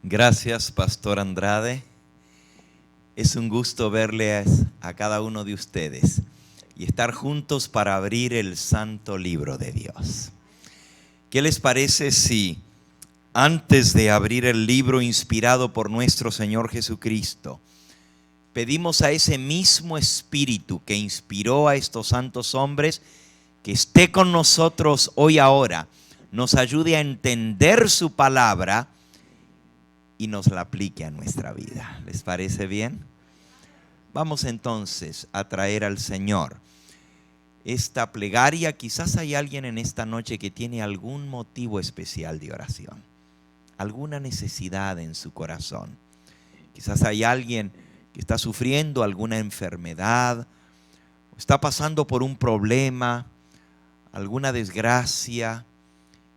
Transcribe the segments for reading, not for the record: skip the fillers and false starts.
Gracias, Pastor Andrade. Es un gusto verles a cada uno de ustedes y estar juntos para abrir el santo libro de Dios. ¿Qué les parece si antes de abrir el libro inspirado por nuestro Señor Jesucristo, pedimos a ese mismo Espíritu que inspiró a estos santos hombres que esté con nosotros hoy ahora, nos ayude a entender su palabra y nos la aplique a nuestra vida? ¿Les parece bien? Vamos entonces a traer al Señor esta plegaria. Quizás hay alguien en esta noche que tiene algún motivo especial de oración, alguna necesidad en su corazón. Quizás hay alguien que está sufriendo alguna enfermedad, o está pasando por un problema, alguna desgracia.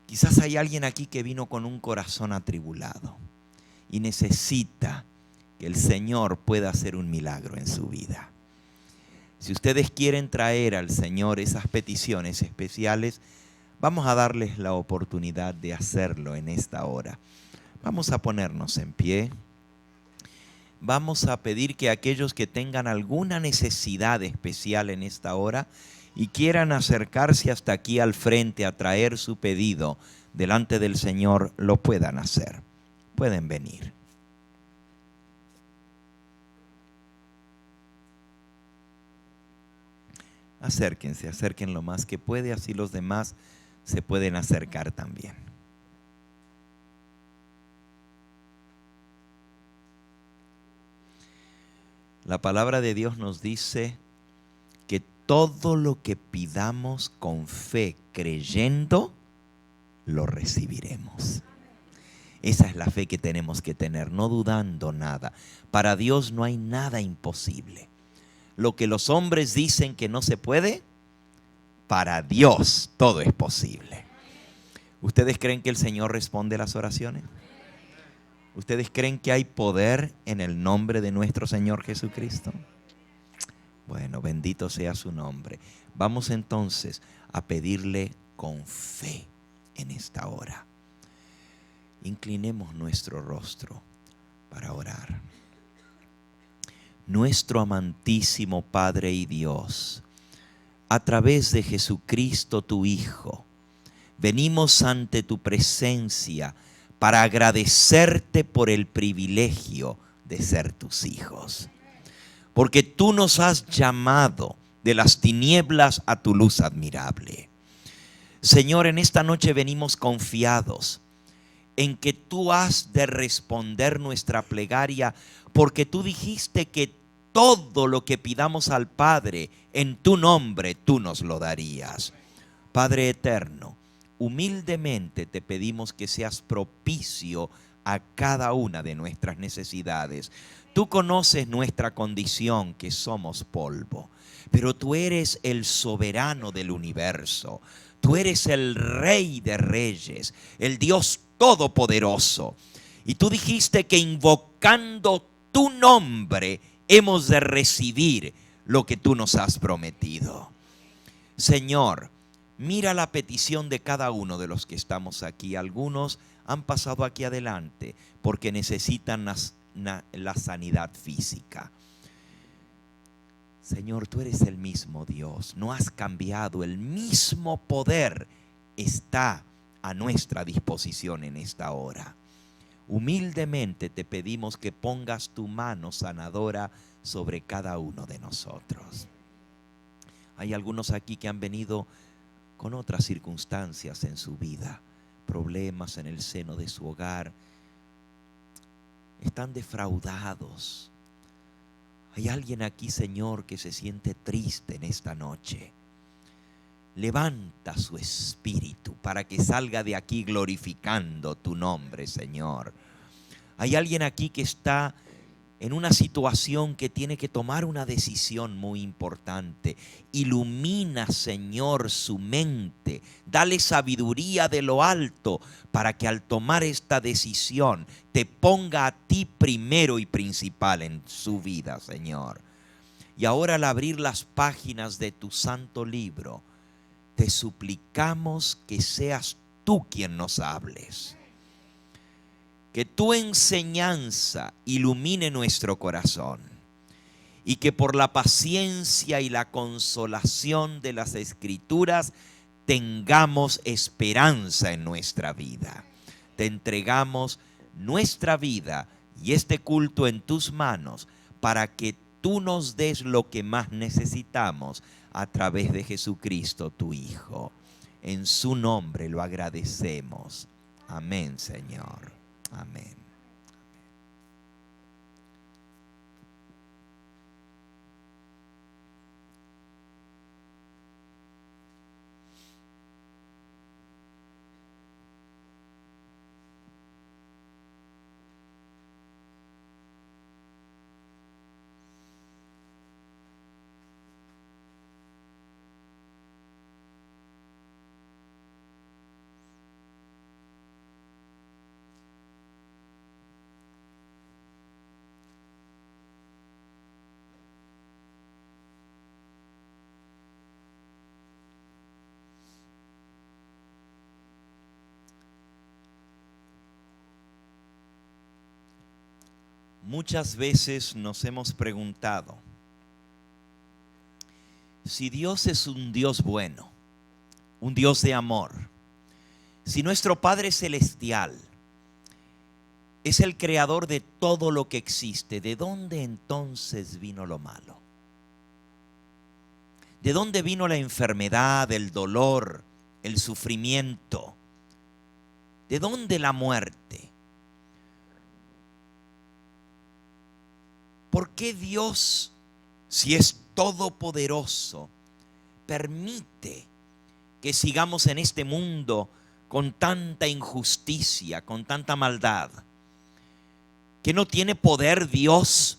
Quizás hay alguien aquí que vino con un corazón atribulado y necesita que el Señor pueda hacer un milagro en su vida. Si ustedes quieren traer al Señor esas peticiones especiales, vamos a darles la oportunidad de hacerlo en esta hora. Vamos a ponernos en pie. Vamos a pedir que aquellos que tengan alguna necesidad especial en esta hora y quieran acercarse hasta aquí al frente a traer su pedido delante del Señor, lo puedan hacer. Pueden venir. Acérquense, acerquen lo más que puede, así los demás se pueden acercar también. La palabra de Dios nos dice que todo lo que pidamos con fe, creyendo, lo recibiremos. Esa es la fe que tenemos que tener, no dudando nada. Para Dios no hay nada imposible. Lo que los hombres dicen que no se puede, para Dios todo es posible. ¿Ustedes creen que el Señor responde las oraciones? ¿Ustedes creen que hay poder en el nombre de nuestro Señor Jesucristo? Bueno, bendito sea su nombre. Vamos entonces a pedirle con fe en esta hora. Inclinemos nuestro rostro para orar. Nuestro amantísimo Padre y Dios, a través de Jesucristo tu Hijo, venimos ante tu presencia para agradecerte por el privilegio de ser tus hijos. Porque tú nos has llamado de las tinieblas a tu luz admirable. Señor, en esta noche venimos confiados en que tú has de responder nuestra plegaria, porque tú dijiste que todo lo que pidamos al Padre en tu nombre, tú nos lo darías. Padre eterno, humildemente te pedimos que seas propicio a cada una de nuestras necesidades. Tú conoces nuestra condición, que somos polvo, pero tú eres el soberano del universo. Tú eres el Rey de Reyes, el Dios Todopoderoso. Y tú dijiste que invocando tu nombre hemos de recibir lo que tú nos has prometido. Señor, mira la petición de cada uno de los que estamos aquí. Algunos han pasado aquí adelante porque necesitan la sanidad física. Señor, tú eres el mismo Dios, no has cambiado, el mismo poder está a nuestra disposición en esta hora. Humildemente te pedimos que pongas tu mano sanadora sobre cada uno de nosotros. Hay algunos aquí que han venido con otras circunstancias en su vida, problemas en el seno de su hogar, están defraudados. Hay alguien aquí, Señor, que se siente triste en esta noche. Levanta su espíritu para que salga de aquí glorificando tu nombre, Señor. Hay alguien aquí que está en una situación que tiene que tomar una decisión muy importante. Ilumina, Señor, su mente. Dale sabiduría de lo alto para que al tomar esta decisión te ponga a ti primero y principal en su vida, Señor. Y ahora, al abrir las páginas de tu santo libro, te suplicamos que seas tú quien nos hables. Que tu enseñanza ilumine nuestro corazón y que por la paciencia y la consolación de las Escrituras tengamos esperanza en nuestra vida. Te entregamos nuestra vida y este culto en tus manos para que tú nos des lo que más necesitamos a través de Jesucristo, tu Hijo. En su nombre lo agradecemos. Amén, Señor. Amén. Muchas veces nos hemos preguntado si Dios es un Dios bueno, un Dios de amor, si nuestro Padre Celestial es el creador de todo lo que existe, ¿de dónde entonces vino lo malo? ¿De dónde vino la enfermedad, el dolor, el sufrimiento? ¿De dónde la muerte? ¿Por qué Dios, si es todopoderoso, permite que sigamos en este mundo con tanta injusticia, con tanta maldad? ¿Que no tiene poder Dios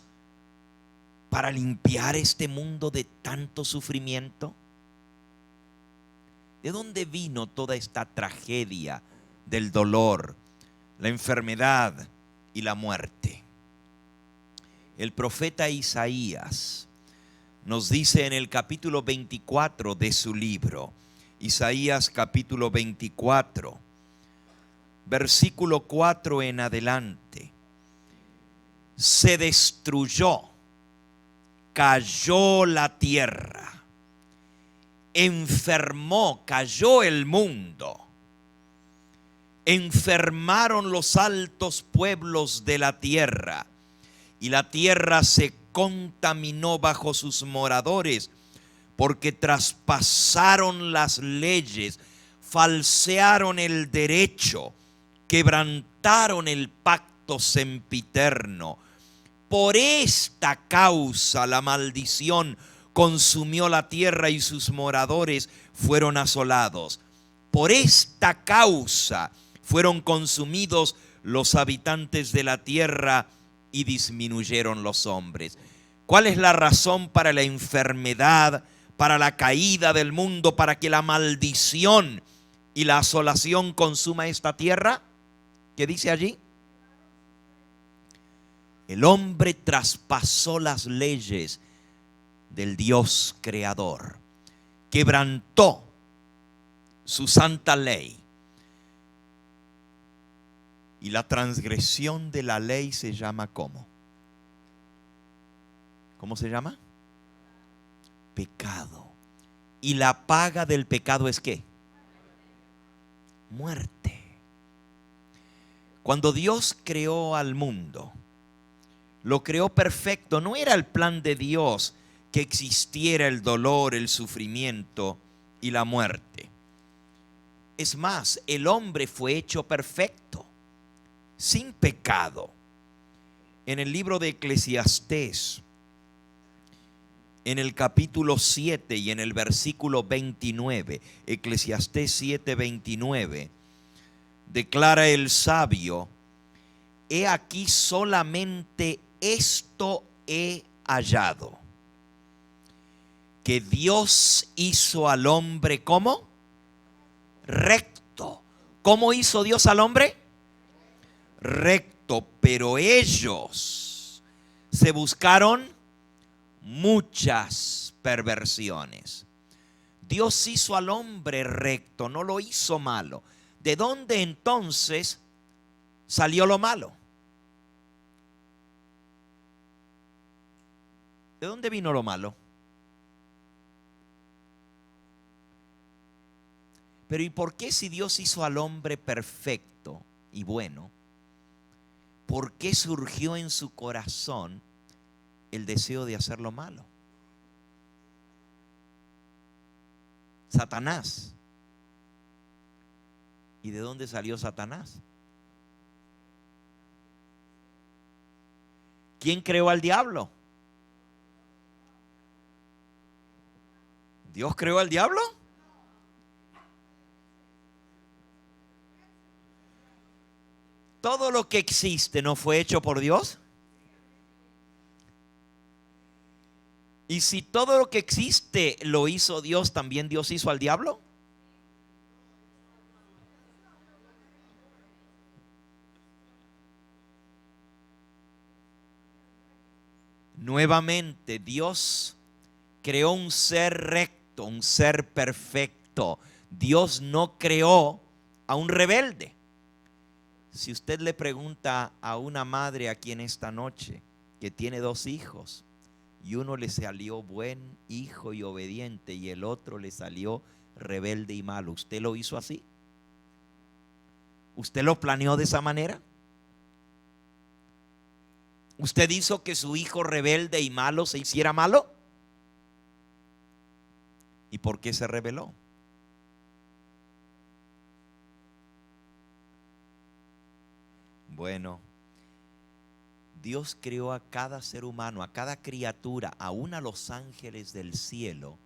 para limpiar este mundo de tanto sufrimiento? ¿De dónde vino toda esta tragedia del dolor, la enfermedad y la muerte? El profeta Isaías nos dice en el capítulo 24 de su libro, Isaías capítulo 24, versículo 4 en adelante: se destruyó, cayó la tierra, enfermó, cayó el mundo, enfermaron los altos pueblos de la tierra, y la tierra se contaminó bajo sus moradores, porque traspasaron las leyes, falsearon el derecho, quebrantaron el pacto sempiterno. Por esta causa la maldición consumió la tierra y sus moradores fueron asolados. Por esta causa fueron consumidos los habitantes de la tierra y disminuyeron los hombres. ¿Cuál es la razón para la enfermedad, para la caída del mundo, para que la maldición y la asolación consuma esta tierra? ¿Qué dice allí? El hombre traspasó las leyes del Dios creador, quebrantó su santa ley. Y la transgresión de la ley se llama ¿cómo? ¿Cómo se llama? Pecado. Y la paga del pecado es ¿qué? Muerte. Cuando Dios creó al mundo, lo creó perfecto. No era el plan de Dios que existiera el dolor, el sufrimiento y la muerte. Es más, el hombre fue hecho perfecto, sin pecado. En el libro de Eclesiastés, en el capítulo 7 y en el versículo 29, Eclesiastés 7, 29, declara el sabio: he aquí solamente esto he hallado, que Dios hizo al hombre ¿cómo? Recto. ¿Cómo hizo Dios al hombre? Recto, pero ellos se buscaron muchas perversiones. Dios hizo al hombre recto, no lo hizo malo. ¿De dónde entonces salió lo malo. ¿De dónde vino lo malo? Pero ¿y por qué, si Dios hizo al hombre perfecto y bueno, por qué surgió en su corazón el deseo de hacer lo malo? Satanás. ¿Y de dónde salió Satanás? ¿Quién creó al diablo? ¿Dios creó al diablo? ¿Todo lo que existe no fue hecho por Dios? Y si todo lo que existe lo hizo Dios, ¿también Dios hizo al diablo? Nuevamente, Dios creó un ser recto, un ser perfecto. Dios no creó a un rebelde. Si usted le pregunta a una madre aquí en esta noche que tiene 2 hijos y uno le salió buen hijo y obediente y el otro le salió rebelde y malo, ¿usted lo hizo así? ¿Usted lo planeó de esa manera? ¿Usted hizo que su hijo rebelde y malo se hiciera malo? ¿Y por qué se rebeló? Bueno, Dios creó a cada ser humano, a cada criatura, aún a los ángeles del cielo,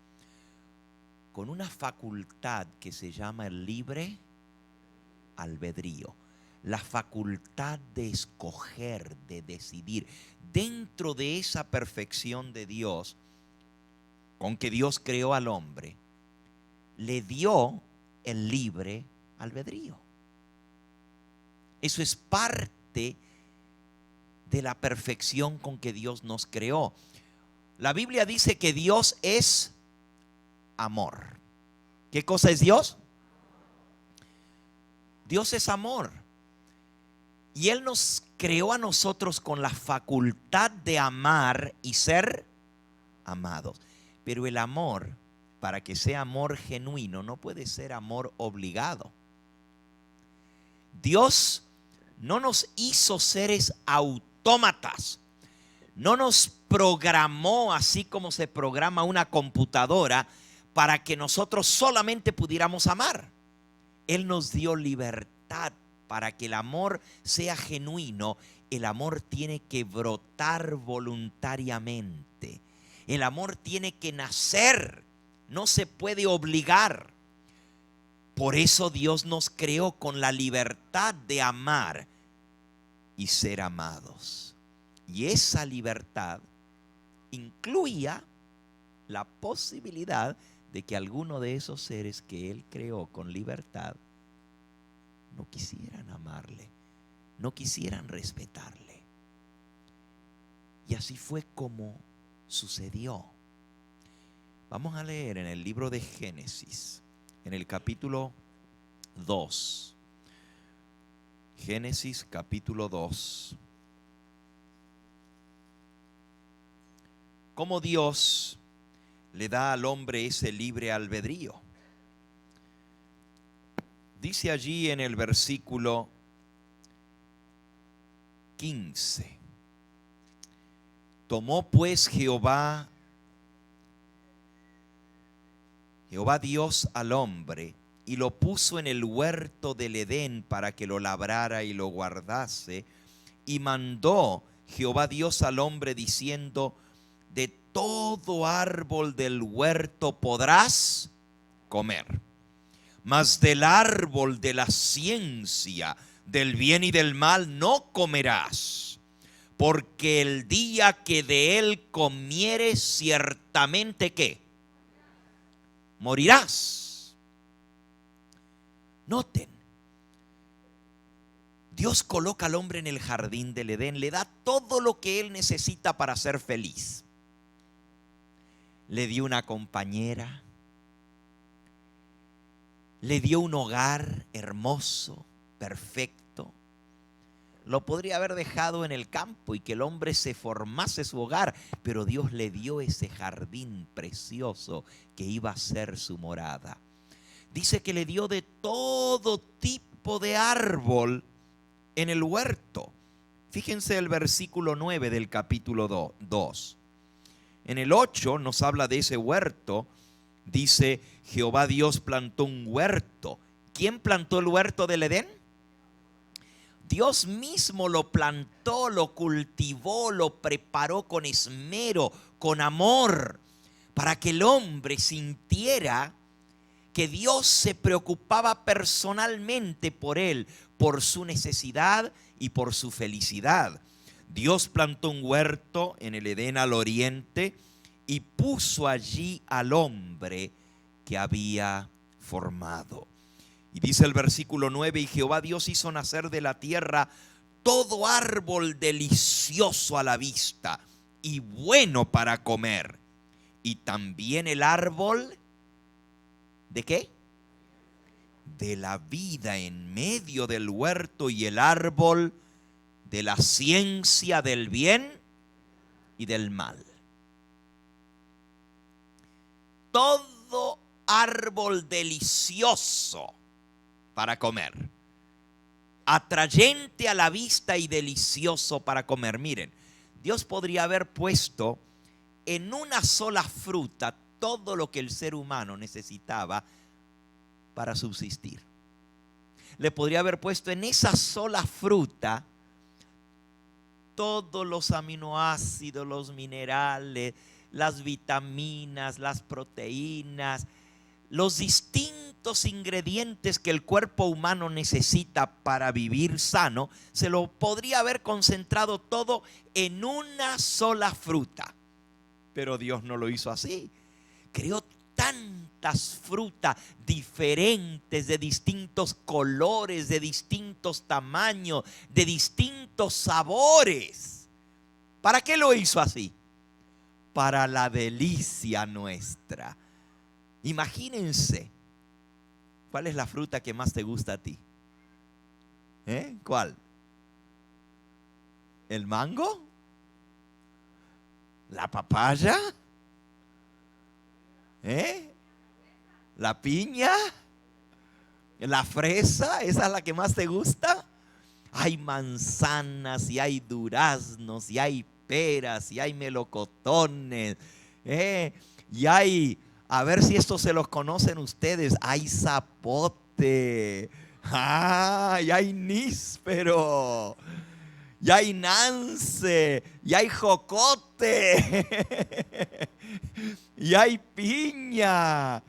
con una facultad que se llama el libre albedrío. La facultad de escoger, de decidir. Dentro de esa perfección de Dios, con que Dios creó al hombre, le dio el libre albedrío. Eso es parte de la perfección con que Dios nos creó. La Biblia dice que Dios es amor. ¿Qué cosa es Dios? Dios es amor. Y Él nos creó a nosotros con la facultad de amar y ser amados. Pero el amor, para que sea amor genuino, no puede ser amor obligado. Dios no nos hizo seres autómatas. No nos programó así como se programa una computadora para que nosotros solamente pudiéramos amar. Él nos dio libertad. Para que el amor sea genuino, el amor tiene que brotar voluntariamente. El amor tiene que nacer, no se puede obligar. Por eso Dios nos creó con la libertad de amar y ser amados. Y esa libertad incluía la posibilidad de que alguno de esos seres que Él creó con libertad no quisieran amarle, no quisieran respetarle. Y así fue como sucedió. Vamos a leer en el libro de Génesis, en el capítulo 2. Génesis capítulo 2. Cómo Dios le da al hombre ese libre albedrío. Dice allí en el versículo 15: tomó pues Jehová Dios al hombre y lo puso en el huerto del Edén para que lo labrara y lo guardase. Y mandó Jehová Dios al hombre diciendo: de todo árbol del huerto podrás comer, mas del árbol de la ciencia del bien y del mal no comerás, porque el día que de él comieres ciertamente ¿qué? Morirás. Noten, Dios coloca al hombre en el jardín del Edén, le da todo lo que él necesita para ser feliz. Le dio una compañera, le dio un hogar hermoso, perfecto. Lo podría haber dejado en el campo y que el hombre se formase su hogar, pero Dios le dio ese jardín precioso que iba a ser su morada. Dice que le dio de todo tipo de árbol en el huerto. Fíjense el versículo 9 del capítulo 2. En el 8 nos habla de ese huerto. Dice, Jehová Dios plantó un huerto. ¿Quién plantó el huerto del Edén? Dios mismo lo plantó, lo cultivó, lo preparó con esmero, con amor, para que el hombre sintiera que Dios se preocupaba personalmente por él, por su necesidad y por su felicidad. Dios plantó un huerto en el Edén al oriente y puso allí al hombre que había formado. Y dice el versículo 9, y Jehová Dios hizo nacer de la tierra todo árbol delicioso a la vista y bueno para comer. Y también el árbol, ¿de qué? De la vida en medio del huerto y el árbol de la ciencia del bien y del mal. Todo árbol delicioso para comer, atrayente a la vista y delicioso para comer. Miren, Dios podría haber puesto en una sola fruta todo lo que el ser humano necesitaba para subsistir. Le podría haber puesto en esa sola fruta todos los aminoácidos, los minerales, las vitaminas, las proteínas, los distintos ingredientes que el cuerpo humano necesita para vivir sano. Se lo podría haber concentrado todo en una sola fruta. Pero Dios no lo hizo así. Creó tantas frutas diferentes, de distintos colores, de distintos tamaños, de distintos sabores. ¿Para qué lo hizo así? Para la delicia nuestra. Imagínense, ¿cuál es la fruta que más te gusta a ti? ¿Cuál? ¿El mango? ¿La papaya? ¿La piña? ¿La fresa? ¿Esa es la que más te gusta? Hay manzanas y hay duraznos y hay peras y hay melocotones. Y hay, a ver si esto se los conocen ustedes, hay zapote. Y hay níspero. Y hay nance. Y hay jocote. Y hay piña.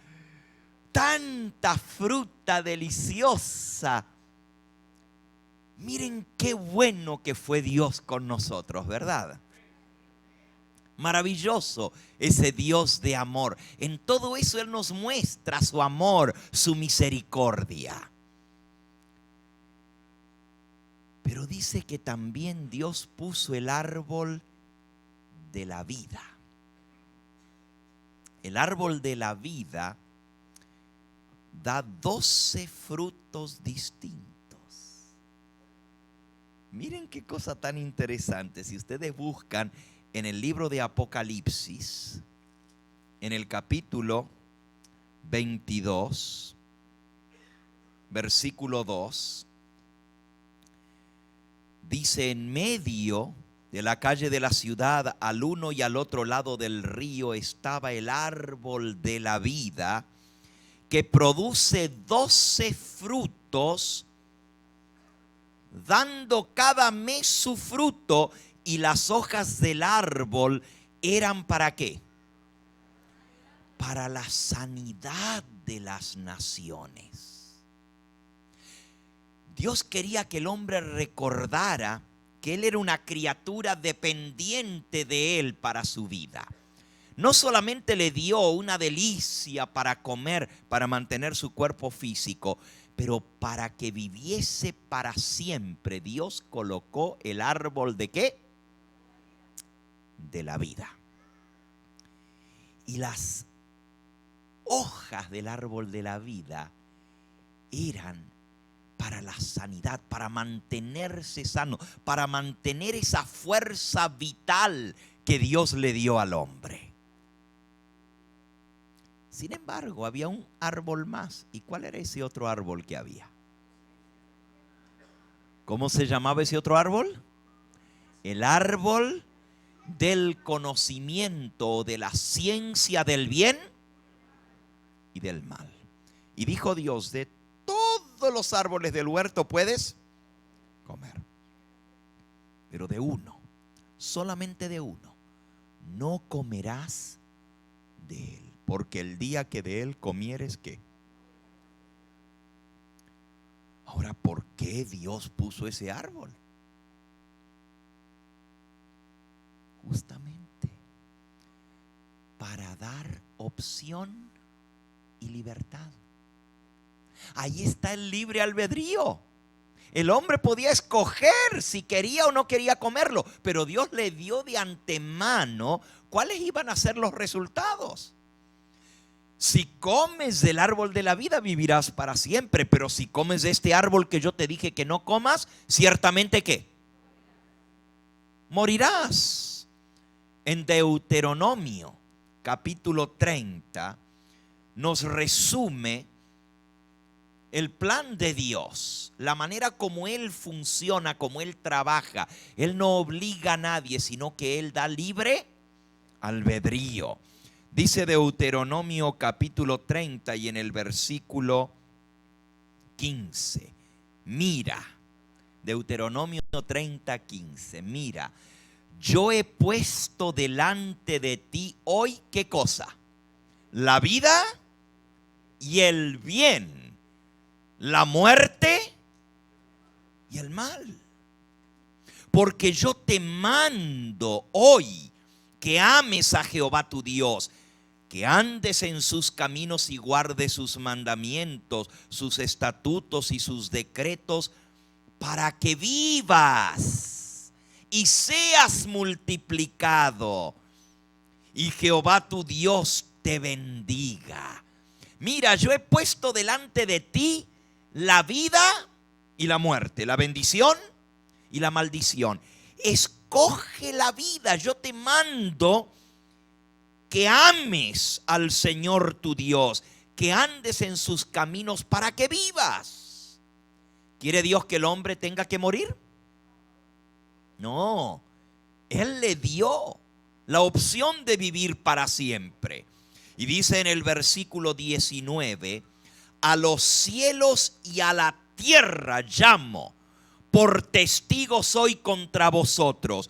Tanta fruta deliciosa. Miren qué bueno que fue Dios con nosotros, ¿verdad? Maravilloso ese Dios de amor. En todo eso Él nos muestra su amor, su misericordia. Pero dice que también Dios puso el árbol de la vida. El árbol de la vida da 12 frutos distintos. Miren qué cosa tan interesante. Si ustedes buscan en el libro de Apocalipsis, en el capítulo 22, versículo 2, dice: en medio de la calle de la ciudad, al uno y al otro lado del río, estaba el árbol de la vida, que produce 12 frutos, dando cada mes su fruto, y las hojas del árbol eran ¿para qué? Para la sanidad de las naciones. Dios quería que el hombre recordara que él era una criatura dependiente de él para su vida. No solamente le dio una delicia para comer, para mantener su cuerpo físico, pero para que viviese para siempre, Dios colocó el árbol ¿de qué? De la vida. Y las hojas del árbol de la vida eran para la sanidad, para mantenerse sano, para mantener esa fuerza vital que Dios le dio al hombre. Sin embargo, había un árbol más. ¿Y cuál era ese otro árbol que había? ¿Cómo se llamaba ese otro árbol? El árbol del conocimiento, de la ciencia del bien y del mal. Y dijo Dios: de todos los árboles del huerto puedes comer, pero de uno, solamente de uno, no comerás de él, porque el día que de él comieres, ¿qué? Ahora, ¿por qué Dios puso ese árbol? Justamente para dar opción y libertad. Ahí está el libre albedrío. El hombre podía escoger si quería o no quería comerlo, pero Dios le dio de antemano cuáles iban a ser los resultados. Si comes del árbol de la vida, vivirás para siempre, pero si comes de este árbol que yo te dije que no comas, ciertamente ¿qué? Morirás. En Deuteronomio capítulo 30 nos resume el plan de Dios, la manera como Él funciona, como Él trabaja. Él no obliga a nadie, sino que Él da libre albedrío. Dice Deuteronomio capítulo 30 y en el versículo 15, mira, Deuteronomio 30, 15, mira, yo he puesto delante de ti hoy, ¿qué cosa? La vida y el bien, la muerte y el mal. Porque yo te mando hoy que ames a Jehová tu Dios, que andes en sus caminos y guardes sus mandamientos, sus estatutos y sus decretos, para que vivas y seas multiplicado, y Jehová tu Dios te bendiga. Mira, yo he puesto delante de ti la vida y la muerte, la bendición y la maldición. Escoge la vida. Yo te mando que ames al Señor tu Dios, que andes en sus caminos para que vivas. ¿Quiere Dios que el hombre tenga que morir? No, Él le dio la opción de vivir para siempre. Y dice en el versículo 19, a los cielos y a la tierra llamo, por testigo soy contra vosotros,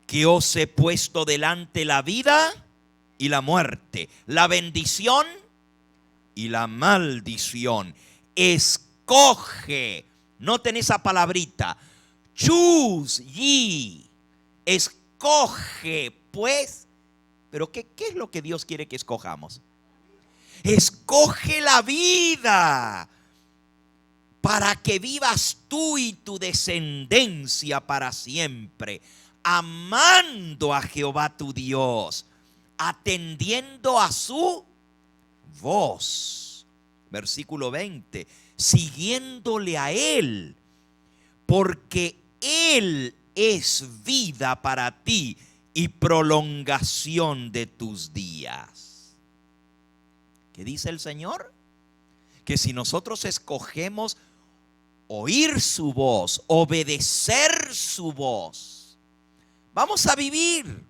que os he puesto delante la vida y la muerte, la bendición y la maldición. Escoge, noten esa palabrita, choose ye, escoge pues. Pero ¿qué es lo que Dios quiere que escojamos? Escoge la vida para que vivas tú y tu descendencia para siempre, amando a Jehová tu Dios, atendiendo a su voz. Versículo 20, siguiéndole a Él, porque Él es vida para ti y prolongación de tus días. ¿Qué dice el Señor? Que si nosotros escogemos oír su voz, obedecer su voz, vamos a vivir,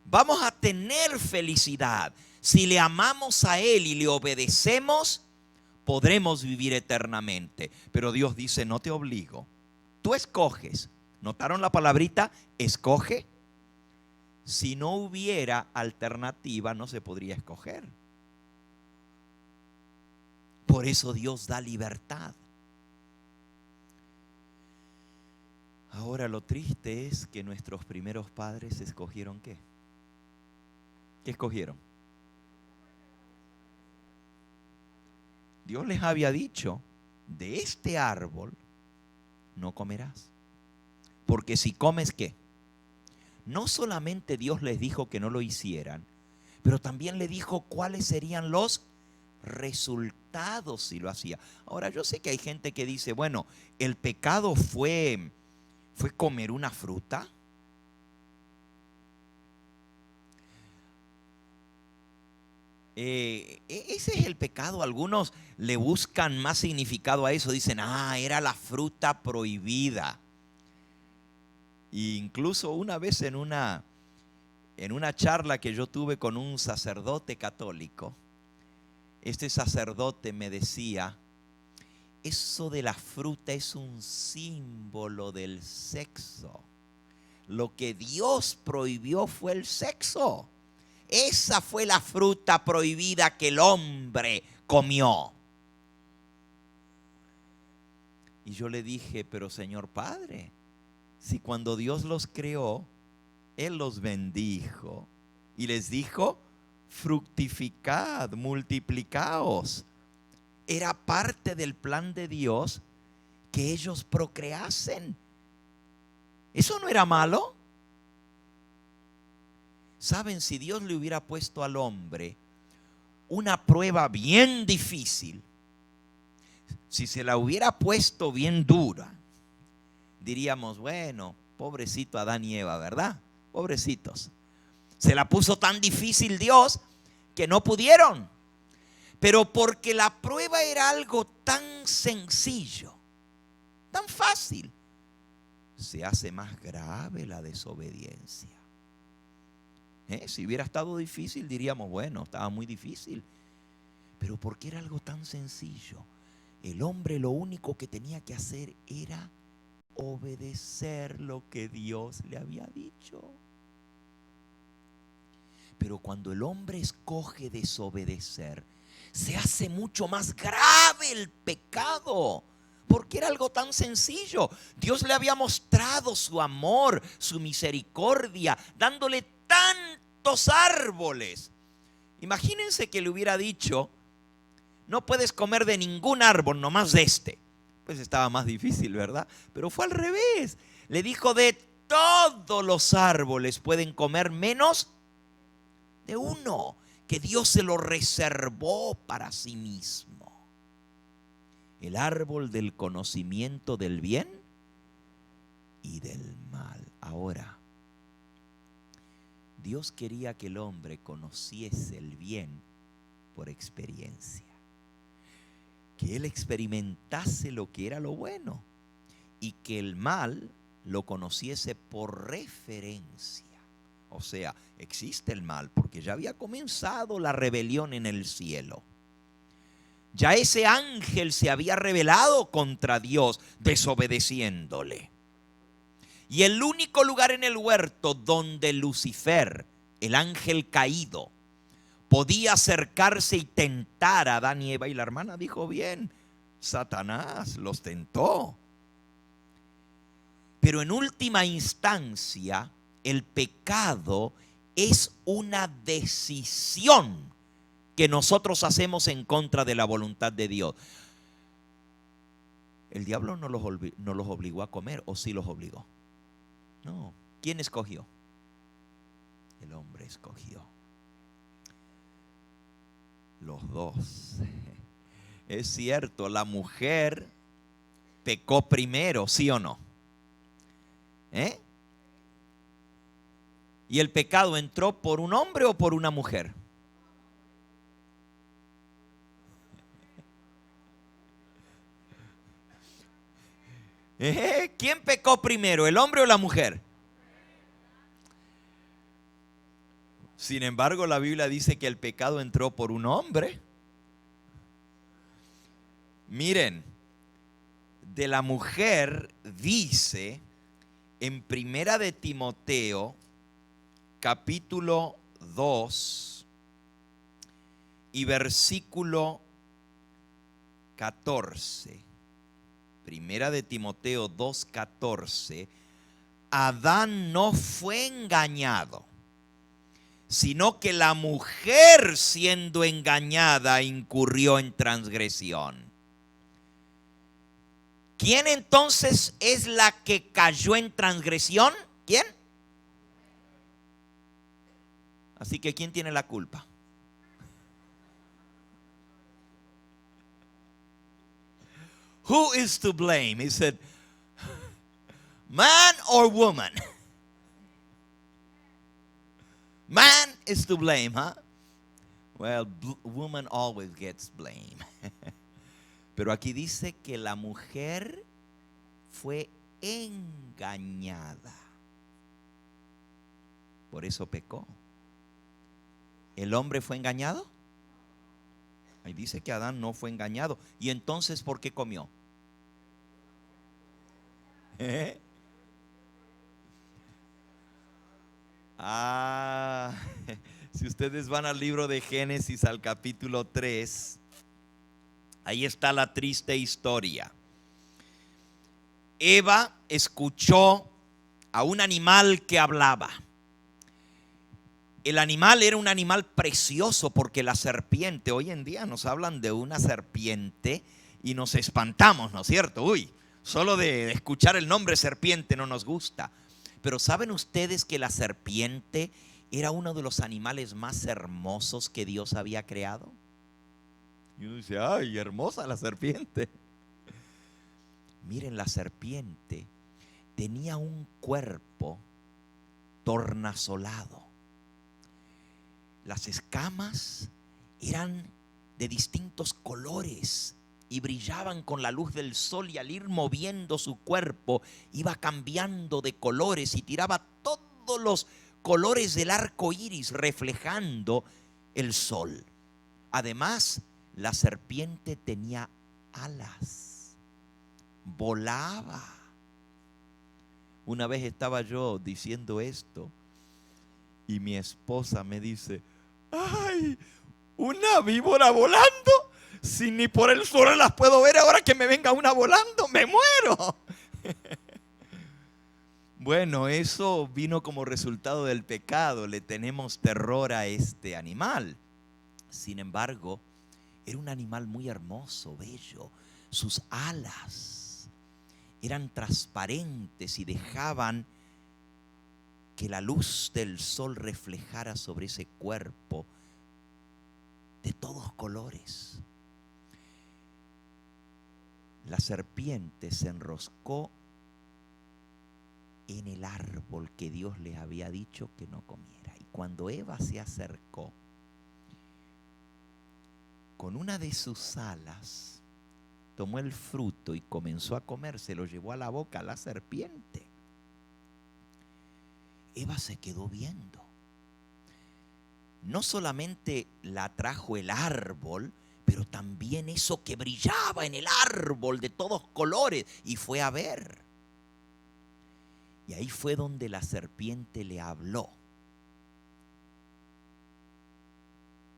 vamos a tener felicidad. Si le amamos a Él y le obedecemos, podremos vivir eternamente. Pero Dios dice, no te obligo, tú escoges. ¿Notaron la palabrita? Escoge. Si no hubiera alternativa, no se podría escoger. Por eso Dios da libertad. Ahora lo triste es que nuestros primeros padres escogieron ¿qué? ¿Qué escogieron? Dios les había dicho, de este árbol no comerás. Porque si comes, ¿qué? No solamente Dios les dijo que no lo hicieran, pero también le dijo cuáles serían los resultados si lo hacía. Ahora, yo sé que hay gente que dice, bueno, el pecado fue comer una fruta. Ese es el pecado. Algunos le buscan más significado a eso. Dicen, era la fruta prohibida. E incluso una vez en una charla que yo tuve con un sacerdote católico, este sacerdote me decía, eso de la fruta es un símbolo del sexo. Lo que Dios prohibió fue el sexo. Esa fue la fruta prohibida que el hombre comió. Y yo le dije, pero Señor Padre, si cuando Dios los creó, Él los bendijo y les dijo, fructificad, multiplicaos. Era parte del plan de Dios que ellos procreasen. ¿Eso no era malo? Saben, si Dios le hubiera puesto al hombre una prueba bien difícil, si se la hubiera puesto bien dura, diríamos, bueno, pobrecito Adán y Eva, ¿verdad? Pobrecitos. Se la puso tan difícil Dios que no pudieron. Pero porque la prueba era algo tan sencillo, tan fácil, se hace más grave la desobediencia. Si hubiera estado difícil, diríamos, bueno, estaba muy difícil. Pero porque era algo tan sencillo, el hombre lo único que tenía que hacer era obedecer lo que Dios le había dicho. Pero cuando el hombre escoge desobedecer, se hace mucho más grave el pecado. Porque era algo tan sencillo. Dios le había mostrado su amor, su misericordia, dándole tantos árboles. Imagínense que le hubiera dicho, no puedes comer de ningún árbol, nomás de este. Pues estaba más difícil, ¿verdad? Pero fue al revés. Le dijo, de todos los árboles pueden comer menos de uno, que Dios se lo reservó para sí mismo. El árbol del conocimiento del bien y del mal. Ahora, Dios quería que el hombre conociese el bien por experiencia. Que él experimentase lo que era lo bueno y que el mal lo conociese por referencia. O sea, existe el mal porque ya había comenzado la rebelión en el cielo. Ya ese ángel se había rebelado contra Dios, desobedeciéndole. Y el único lugar en el huerto donde Lucifer, el ángel caído, podía acercarse y tentar a Adán y Eva. Y la hermana dijo bien, Satanás los tentó. Pero en última instancia, el pecado es una decisión que nosotros hacemos en contra de la voluntad de Dios. El diablo no los obligó a comer, ¿o sí los obligó? No. ¿Quién escogió? El hombre escogió. Los dos. Es cierto, la mujer pecó primero, ¿sí o no? ¿Y el pecado entró por un hombre o por una mujer? ¿Quién pecó primero, el hombre o la mujer? Sin embargo, la Biblia dice que el pecado entró por un hombre. Miren, de la mujer dice en Primera de Timoteo, capítulo 2 y versículo 14. Primera de Timoteo 2:14, Adán no fue engañado, sino que la mujer, siendo engañada, incurrió en transgresión. ¿Quién entonces es la que cayó en transgresión? ¿Quién? Así que ¿quién tiene la culpa? Who is to blame? He said, man or woman? Man is to blame, huh? Well, woman always gets blame. Pero aquí dice que la mujer fue engañada. Por eso pecó. ¿El hombre fue engañado? Ahí dice que Adán no fue engañado. ¿Y entonces por qué comió? Si ustedes van al libro de Génesis al capítulo 3, ahí está la triste historia. Eva escuchó a un animal que hablaba. El animal era un animal precioso porque la serpiente, hoy en día nos hablan de una serpiente y nos espantamos, ¿no es cierto? Uy, solo de escuchar el nombre serpiente no nos gusta. Pero ¿saben ustedes que la serpiente era uno de los animales más hermosos que Dios había creado? Y uno dice, ay, hermosa la serpiente. Miren, la serpiente tenía un cuerpo tornasolado. Las escamas eran de distintos colores y brillaban con la luz del sol, y al ir moviendo su cuerpo iba cambiando de colores y tiraba todos los colores del arco iris reflejando el sol. Además, la serpiente tenía alas, volaba. Una vez estaba yo diciendo esto y mi esposa me dice, ay, una víbora volando, si ni por el sol las puedo ver, ahora que me venga una volando, me muero. Bueno, eso vino como resultado del pecado, le tenemos terror a este animal. Sin embargo, era un animal muy hermoso, bello. Sus alas eran transparentes y dejaban que la luz del sol reflejara sobre ese cuerpo de todos colores. La serpiente se enroscó en el árbol que Dios les había dicho que no comiera. Y cuando Eva se acercó, con una de sus alas tomó el fruto y comenzó a comer, se lo llevó a la boca a la serpiente. Eva se quedó viendo. No solamente la atrajo el árbol, pero también eso que brillaba en el árbol de todos colores, y fue a ver. Y ahí fue donde la serpiente le habló.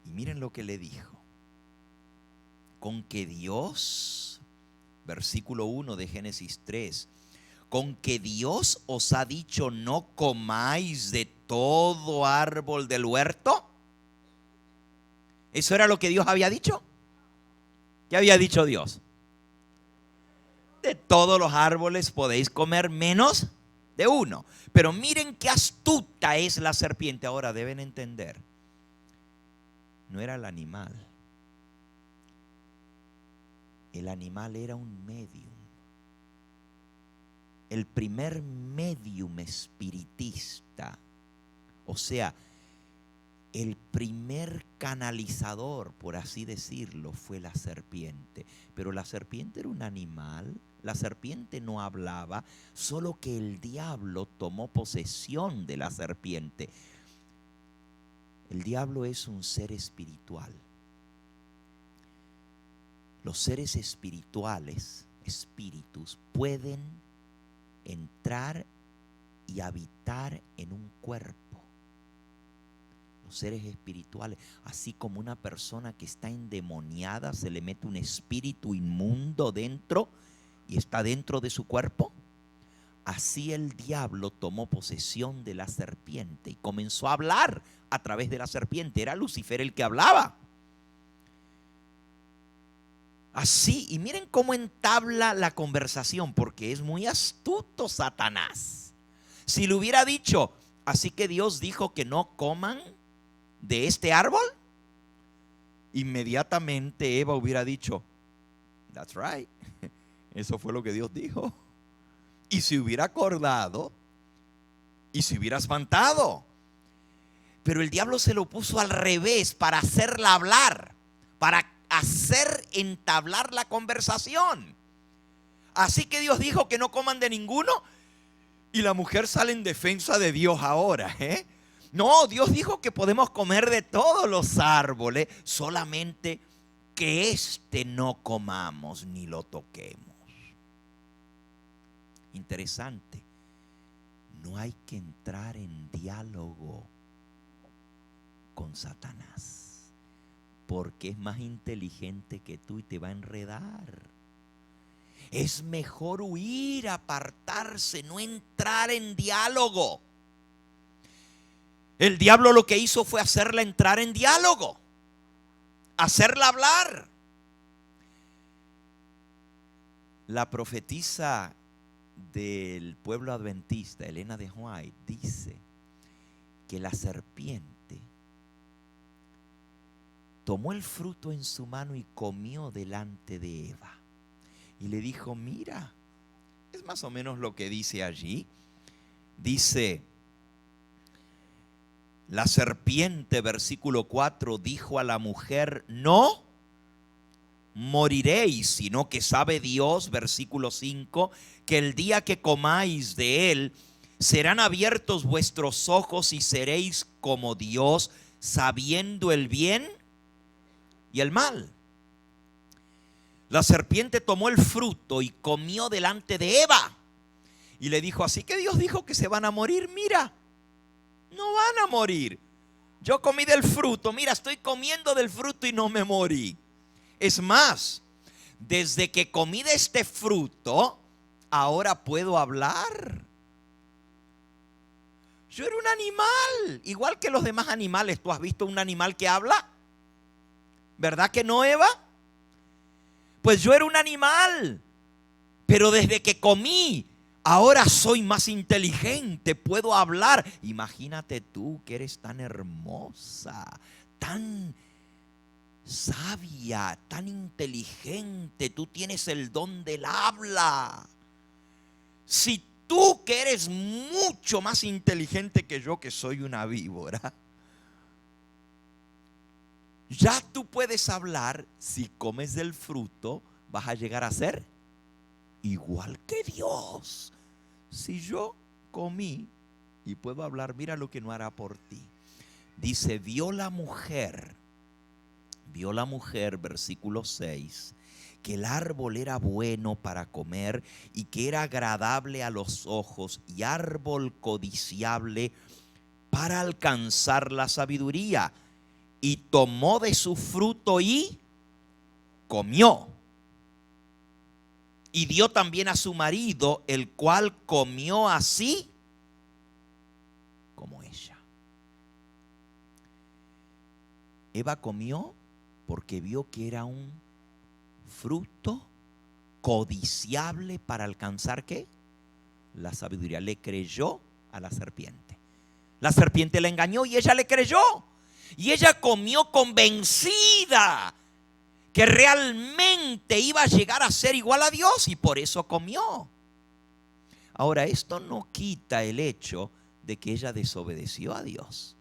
Y miren lo que le dijo. Con que Dios, versículo 1 de Génesis 3, con que Dios os ha dicho no comáis de todo árbol del huerto. ¿Eso era lo que Dios había dicho? ¿Qué había dicho Dios? De todos los árboles podéis comer menos de uno. Pero miren qué astuta es la serpiente. Ahora deben entender, no era el animal. El animal era un medium. El primer medium espiritista, o sea, el primer canalizador, por así decirlo, fue la serpiente. Pero la serpiente era un animal, la serpiente no hablaba, solo que el diablo tomó posesión de la serpiente. El diablo es un ser espiritual. Los seres espirituales, espíritus, pueden entrar y habitar en un cuerpo. Los seres espirituales, así como una persona que está endemoniada, se le mete un espíritu inmundo dentro y está dentro de su cuerpo. Así el diablo tomó posesión de la serpiente y comenzó a hablar a través de la serpiente. Era Lucifer el que hablaba. Así, y miren cómo entabla la conversación, porque es muy astuto Satanás. Si le hubiera dicho, así que Dios dijo que no coman de este árbol, inmediatamente Eva hubiera dicho, that's right, Eso fue lo que Dios dijo. Y se hubiera acordado y se hubiera espantado. Pero el diablo se lo puso al revés para hacerla hablar, para hacer entablar la conversación. Así que Dios dijo que no coman de ninguno y la mujer sale en defensa de Dios ahora, ¿eh? No, Dios dijo que podemos comer de todos los árboles, solamente que no comamos ni lo toquemos. Interesante. No hay que entrar en diálogo con Satanás, porque es más inteligente que tú y te va a enredar. Es mejor huir, apartarse, no entrar en diálogo. El diablo lo que hizo fue hacerla entrar en diálogo, hacerla hablar. La profetisa del pueblo adventista, Elena de White, dice que la serpiente tomó el fruto en su mano y comió delante de Eva. Y le dijo, mira, es más o menos lo que dice allí. Dice, la serpiente, versículo 4, dijo a la mujer, no moriréis, sino que sabe Dios, versículo 5, que el día que comáis de él, serán abiertos vuestros ojos y seréis como Dios, sabiendo el bien y el mal. La serpiente tomó el fruto y comió delante de Eva. Y le dijo, así que Dios dijo que se van a morir. Mira, no van a morir. Yo comí del fruto. Mira, estoy comiendo del fruto y no me morí. Es más, desde que comí de este fruto, ahora puedo hablar. Yo era un animal, igual que los demás animales. ¿Tú has visto un animal que habla? ¿Verdad que no, Eva? Pues yo era un animal, pero desde que comí, ahora soy más inteligente, puedo hablar. Imagínate tú que eres tan hermosa, tan sabia, tan inteligente, tú tienes el don del habla. Si tú que eres mucho más inteligente que yo, que soy una víbora, ya tú puedes hablar, si comes del fruto, vas a llegar a ser igual que Dios. Si yo comí y puedo hablar, mira lo que no hará por ti. Dice, vio la mujer, versículo 6, que el árbol era bueno para comer y que era agradable a los ojos y árbol codiciable para alcanzar la sabiduría. Y tomó de su fruto y comió. Y dio también a su marido, el cual comió así como ella. Eva comió porque vio que era un fruto codiciable para alcanzar ¿qué? La sabiduría. Le creyó a la serpiente. La serpiente la engañó y ella le creyó. Y ella comió convencida que realmente iba a llegar a ser igual a Dios y por eso comió. Ahora, esto no quita el hecho de que ella desobedeció a Dios.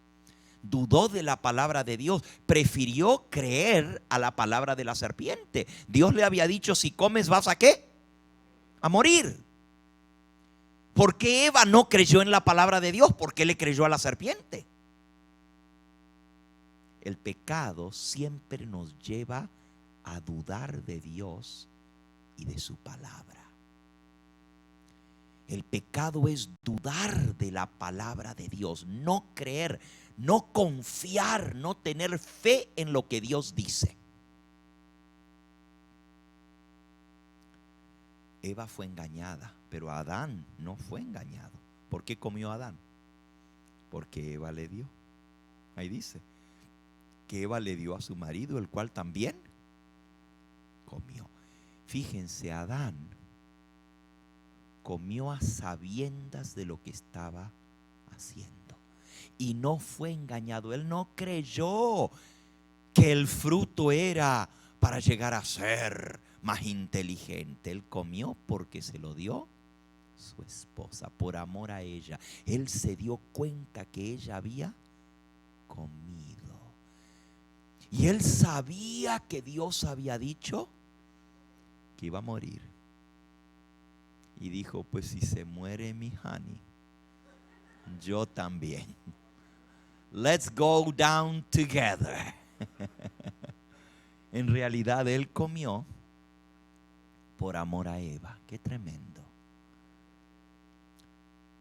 Dudó de la palabra de Dios, prefirió creer a la palabra de la serpiente. Dios le había dicho, si comes vas a ¿qué? A morir. ¿Por qué Eva no creyó en la palabra de Dios? ¿Por qué le creyó a la serpiente? El pecado siempre nos lleva a dudar de Dios y de su palabra. El pecado es dudar de la palabra de Dios, no creer, no confiar, no tener fe en lo que Dios dice. Eva fue engañada, pero Adán no fue engañado. ¿Por qué comió Adán? Porque Eva le dio. Ahí dice que Eva le dio a su marido, el cual también comió. Fíjense, Adán comió a sabiendas de lo que estaba haciendo y no fue engañado. Él no creyó que el fruto era para llegar a ser más inteligente. Él comió porque se lo dio su esposa, por amor a ella. Él se dio cuenta que ella había comido. Y él sabía que Dios había dicho que iba a morir. Y dijo, pues si se muere mi honey, yo también. Let's go down together. En realidad él comió por amor a Eva. Qué tremendo.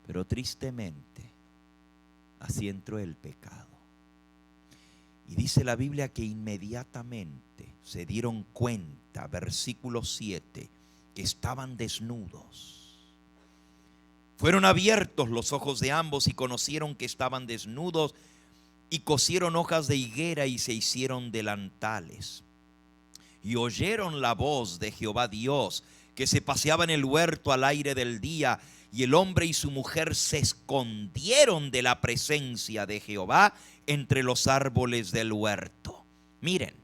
Pero tristemente, así entró el pecado. Y dice la Biblia que inmediatamente se dieron cuenta, versículo 7, que estaban desnudos. Fueron abiertos los ojos de ambos y conocieron que estaban desnudos, y cosieron hojas de higuera y se hicieron delantales. Y oyeron la voz de Jehová Dios, que se paseaba en el huerto al aire del día, y el hombre y su mujer se escondieron de la presencia de Jehová entre los árboles del huerto. Miren,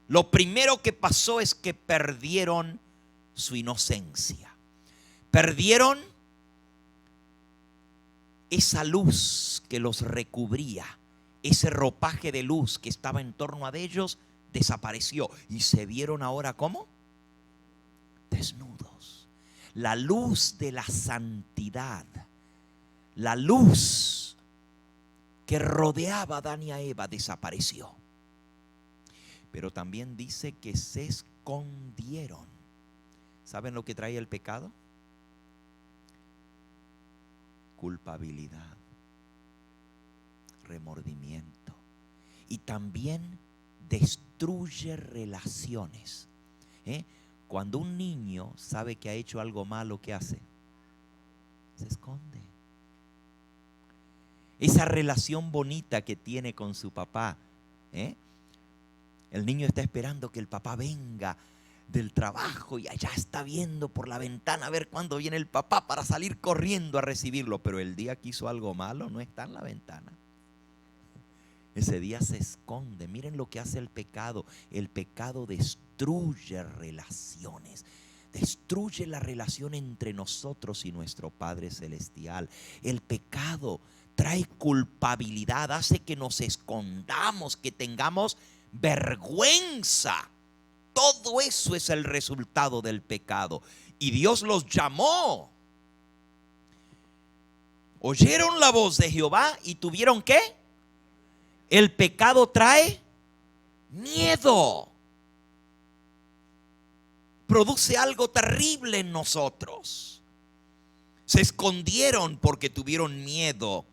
lo primero que pasó es que perdieron su inocencia. Perdieron esa luz que los recubría. Ese ropaje de luz que estaba en torno a ellos desapareció y se vieron ahora ¿cómo? Desnudos. La luz de la santidad, la luz que rodeaba a Adán y a Eva desapareció. Pero también dice que se escondieron. ¿Saben lo que trae el pecado? Culpabilidad, remordimiento, y también destruye relaciones. Cuando un niño sabe que ha hecho algo malo, ¿qué hace? Se esconde. Esa relación bonita que tiene con su papá, el niño está esperando que el papá venga del trabajo y allá está viendo por la ventana a ver cuándo viene el papá para salir corriendo a recibirlo. Pero el día que hizo algo malo no está en la ventana. Ese día se esconde. Miren lo que hace el pecado. El pecado destruye relaciones. Destruye la relación entre nosotros y nuestro Padre Celestial. El pecado trae culpabilidad, hace que nos escondamos, que tengamos vergüenza. Todo eso es el resultado del pecado. Y Dios los llamó. Oyeron la voz de Jehová y tuvieron ¿qué? El pecado trae miedo. Produce algo terrible en nosotros. Se escondieron porque tuvieron miedo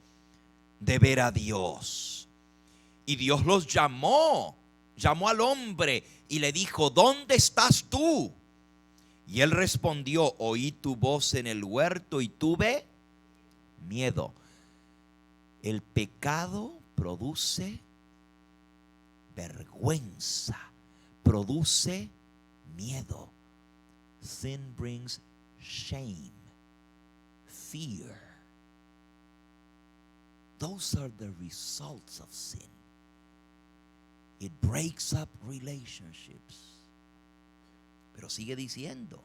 de ver a Dios. Y Dios los llamó al hombre y le dijo, ¿dónde estás tú? Y él respondió, oí tu voz en el huerto y tuve miedo. El pecado produce vergüenza, produce miedo. Sin brings shame, fear. Those are the results of sin. It breaks up relationships. Pero sigue diciendo,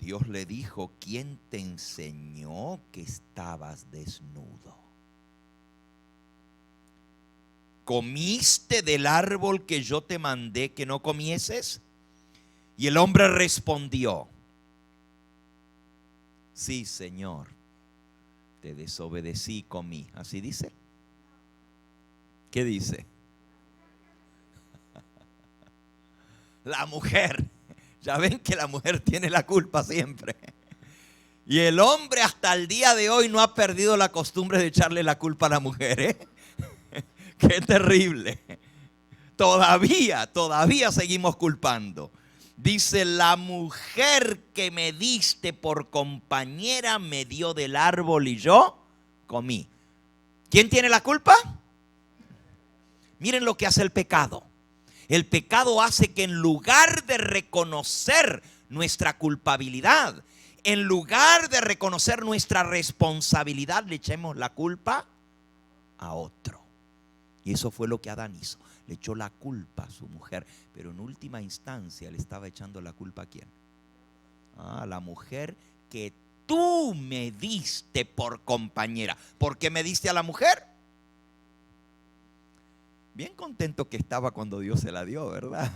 Dios le dijo, ¿quién te enseñó que estabas desnudo? ¿Comiste del árbol que yo te mandé que no comieses? Y el hombre respondió, sí, Señor, te desobedecí y comí. ¿Así dice? ¿Qué dice? La mujer. Ya ven que la mujer tiene la culpa siempre. Y el hombre hasta el día de hoy no ha perdido la costumbre de echarle la culpa a la mujer. Qué terrible. Todavía seguimos culpando. Dice, la mujer que me diste por compañera me dio del árbol y yo comí. ¿Quién tiene la culpa? Miren lo que hace el pecado. El pecado hace que en lugar de reconocer nuestra culpabilidad, en lugar de reconocer nuestra responsabilidad, le echemos la culpa a otro. Y eso fue lo que Adán hizo. Le echó la culpa a su mujer, pero en última instancia le estaba echando la culpa ¿a quién? A la mujer que tú me diste por compañera. ¿Por qué me diste a la mujer? Bien contento que estaba cuando Dios se la dio, ¿verdad?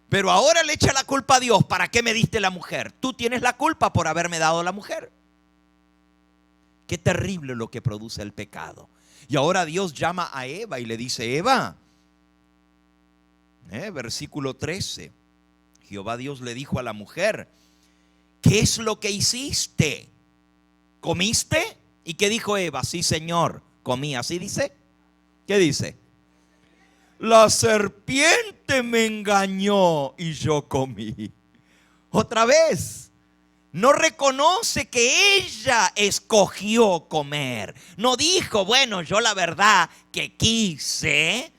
Pero ahora le echa la culpa a Dios. ¿Para qué me diste la mujer? Tú tienes la culpa por haberme dado la mujer. Qué terrible lo que produce el pecado. Y ahora Dios llama a Eva y le dice: Eva, versículo 13. Jehová Dios le dijo a la mujer: ¿qué es lo que hiciste? ¿Comiste? ¿Y qué dijo Eva? Sí, Señor, comí. ¿Así dice? ¿Qué dice? La serpiente me engañó y yo comí. Otra vez, no reconoce que ella escogió comer. No dijo: bueno, yo la verdad que quise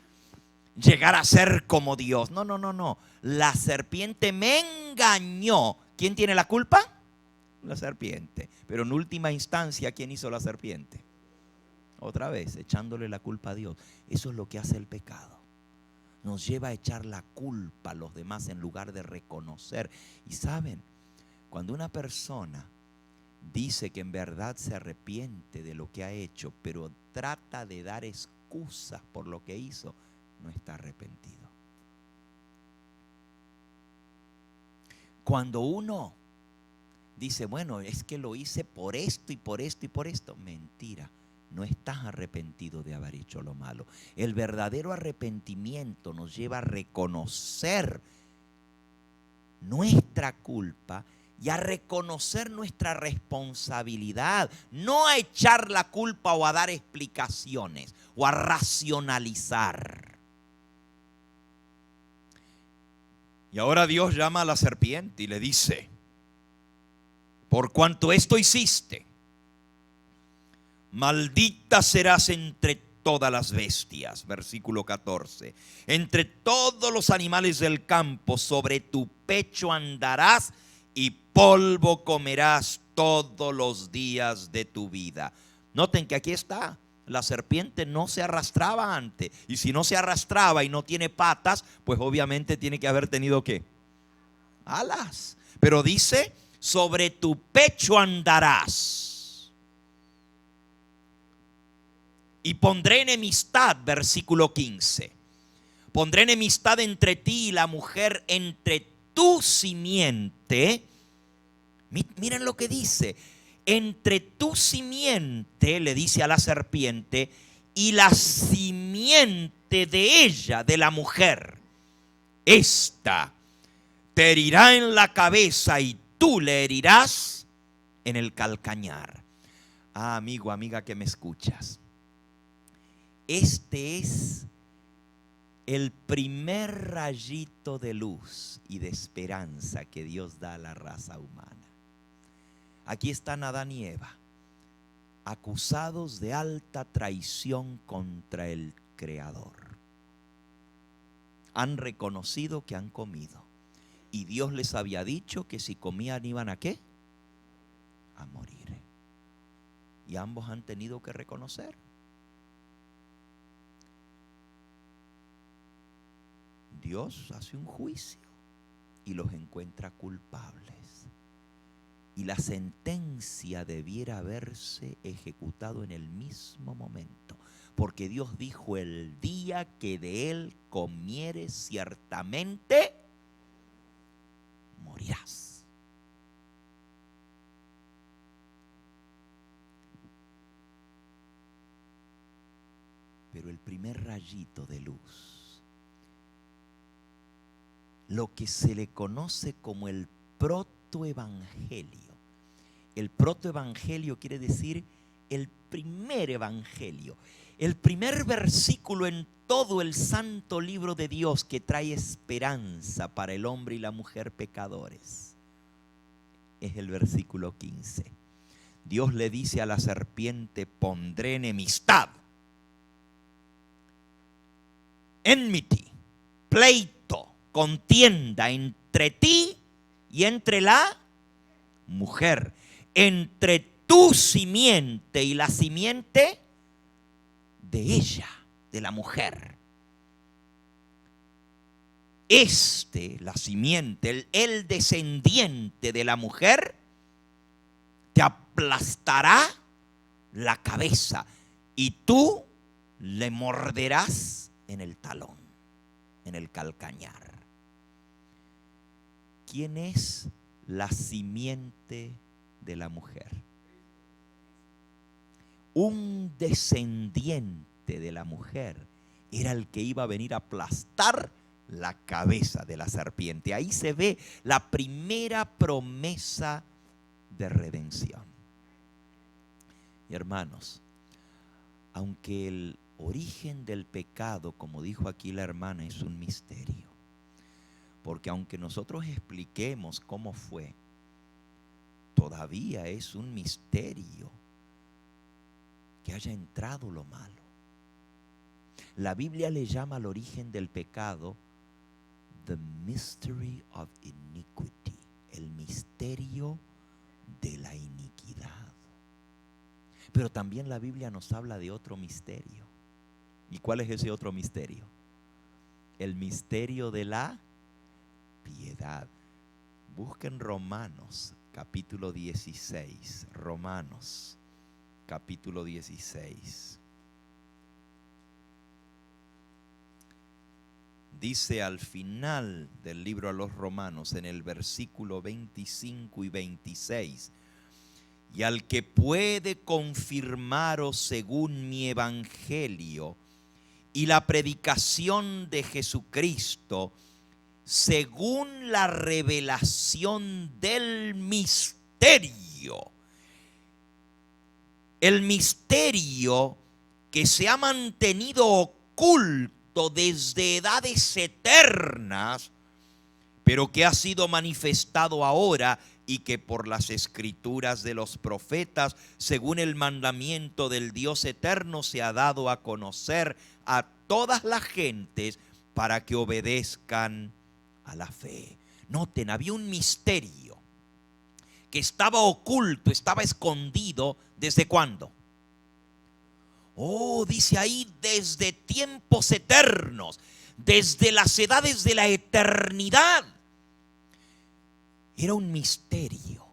llegar a ser como Dios. No, no, no, no. La serpiente me engañó. ¿Quién tiene la culpa? La serpiente. Pero en última instancia, ¿quién hizo la serpiente? Otra vez, echándole la culpa a Dios. Eso es lo que hace el pecado. Nos lleva a echar la culpa a los demás en lugar de reconocer. Y saben, cuando una persona dice que en verdad se arrepiente de lo que ha hecho, pero trata de dar excusas por lo que hizo, no está arrepentido. Cuando uno dice: bueno, es que lo hice por esto y por esto y por esto, mentira. No estás arrepentido de haber hecho lo malo. El verdadero arrepentimiento nos lleva a reconocer nuestra culpa y a reconocer nuestra responsabilidad, no a echar la culpa o a dar explicaciones o a racionalizar. Y ahora Dios llama a la serpiente y le dice: por cuanto esto hiciste, maldita serás entre todas las bestias. Versículo 14. Entre todos los animales del campo, sobre tu pecho andarás y polvo comerás todos los días de tu vida. Noten que aquí está. La serpiente no se arrastraba antes. Y si no se arrastraba y no tiene patas, pues obviamente tiene que haber tenido ¿qué? Alas. Pero dice: sobre tu pecho andarás. Y pondré enemistad, versículo 15. Pondré enemistad entre ti y la mujer, entre tu simiente. Miren lo que dice. Entre tu simiente, le dice a la serpiente, y la simiente de ella, de la mujer. Esta te herirá en la cabeza y tú le herirás en el calcañar. Ah, amigo, amiga que me escuchas. Este es el primer rayito de luz y de esperanza que Dios da a la raza humana. Aquí están Adán y Eva, acusados de alta traición contra el Creador. Han reconocido que han comido. Y Dios les había dicho que si comían iban ¿a qué? A morir. Y ambos han tenido que reconocer. Dios hace un juicio y los encuentra culpables. Y la sentencia debiera haberse ejecutado en el mismo momento. Porque Dios dijo: el día que de él comieres, ciertamente morirás. Pero el primer rayito de luz, lo que se le conoce como el protoevangelio. El protoevangelio quiere decir el primer evangelio. El primer versículo en todo el santo libro de Dios que trae esperanza para el hombre y la mujer pecadores. Es el versículo 15. Dios le dice a la serpiente: pondré enemistad, enmity, pleito, contienda entre ti y entre la mujer, entre tu simiente y la simiente de ella. de la mujer. La simiente, el descendiente de la mujer, te aplastará la cabeza y tú le morderás en el talón, en el calcañar. ¿Quién es la simiente de la mujer? Un descendiente de la mujer era el que iba a venir a aplastar la cabeza de la serpiente. Ahí se ve la primera promesa de redención. Y hermanos, aunque el origen del pecado, como dijo aquí la hermana, es un misterio, porque aunque nosotros expliquemos cómo fue, todavía es un misterio que haya entrado lo malo. La Biblia le llama al origen del pecado the mystery of iniquity, el misterio de la iniquidad. Pero también la Biblia nos habla de otro misterio. ¿Y cuál es ese otro misterio? El misterio de la piedad. Busquen Romanos capítulo 16. Romanos capítulo 16. Dice al final del libro a los Romanos, en el versículo 25 y 26, y al que puede confirmaros según mi evangelio y la predicación de Jesucristo, según la revelación del misterio. El misterio que se ha mantenido oculto desde edades eternas, pero que ha sido manifestado ahora y que por las escrituras de los profetas, según el mandamiento del Dios eterno, se ha dado a conocer a todas las gentes para que obedezcan a la fe. Noten, había un misterio que estaba oculto, estaba escondido. ¿Desde cuándo? Oh, dice ahí, desde tiempos eternos, desde las edades de la eternidad. Era un misterio.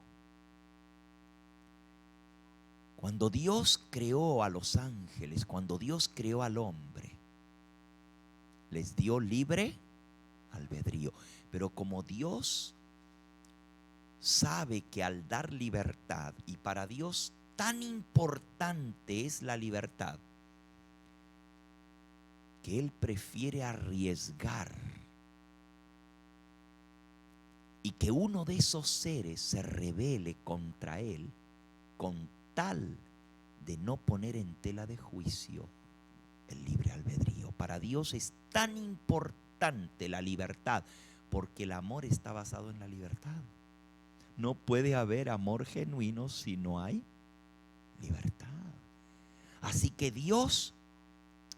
Cuando Dios creó a los ángeles, cuando Dios creó al hombre, les dio libre albedrío. Pero como Dios sabe que al dar libertad, y para Dios tan importante es la libertad, que Él prefiere arriesgar y que uno de esos seres se rebele contra Él con tal de no poner en tela de juicio el libre albedrío. Para Dios es tan importante la libertad porque el amor está basado en la libertad. No puede haber amor genuino si no hay libertad. Así que Dios,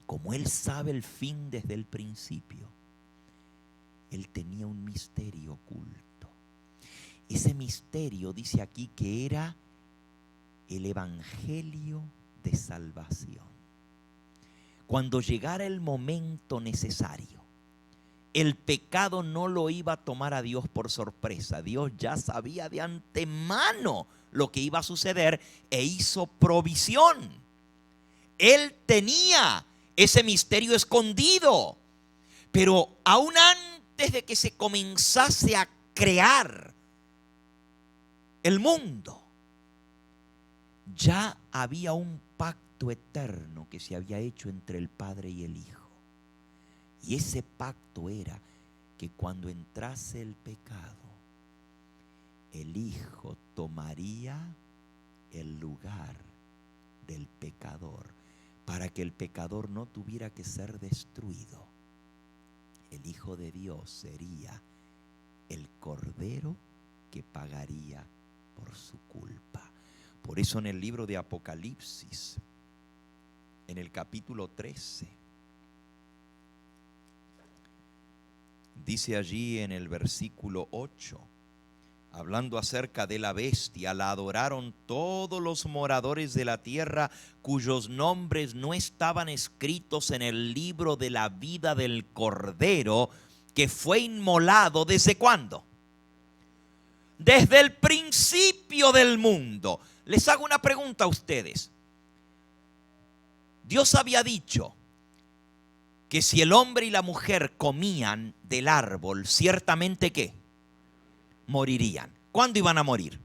como Él sabe el fin desde el principio, Él tenía un misterio oculto. Ese misterio dice aquí que era el evangelio de salvación. Cuando llegara el momento necesario, el pecado no lo iba a tomar a Dios por sorpresa. Dios ya sabía de antemano lo que iba a suceder e hizo provisión. Él tenía ese misterio escondido, pero aún antes de que se comenzase a crear el mundo, ya había un pacto eterno que se había hecho entre el Padre y el Hijo. Y ese pacto era que cuando entrase el pecado, el Hijo tomaría el lugar del pecador para que el pecador no tuviera que ser destruido. El Hijo de Dios sería el Cordero que pagaría por su culpa. Por eso en el libro de Apocalipsis, en el capítulo 13, dice allí en el versículo 8, hablando acerca de la bestia, la adoraron todos los moradores de la tierra cuyos nombres no estaban escritos en el libro de la vida del Cordero que fue inmolado. ¿Desde cuándo? Desde el principio del mundo. Les hago una pregunta a ustedes. Dios había dicho que si el hombre y la mujer comían del árbol, ciertamente ¿qué? Morirían. ¿Cuándo iban a morir?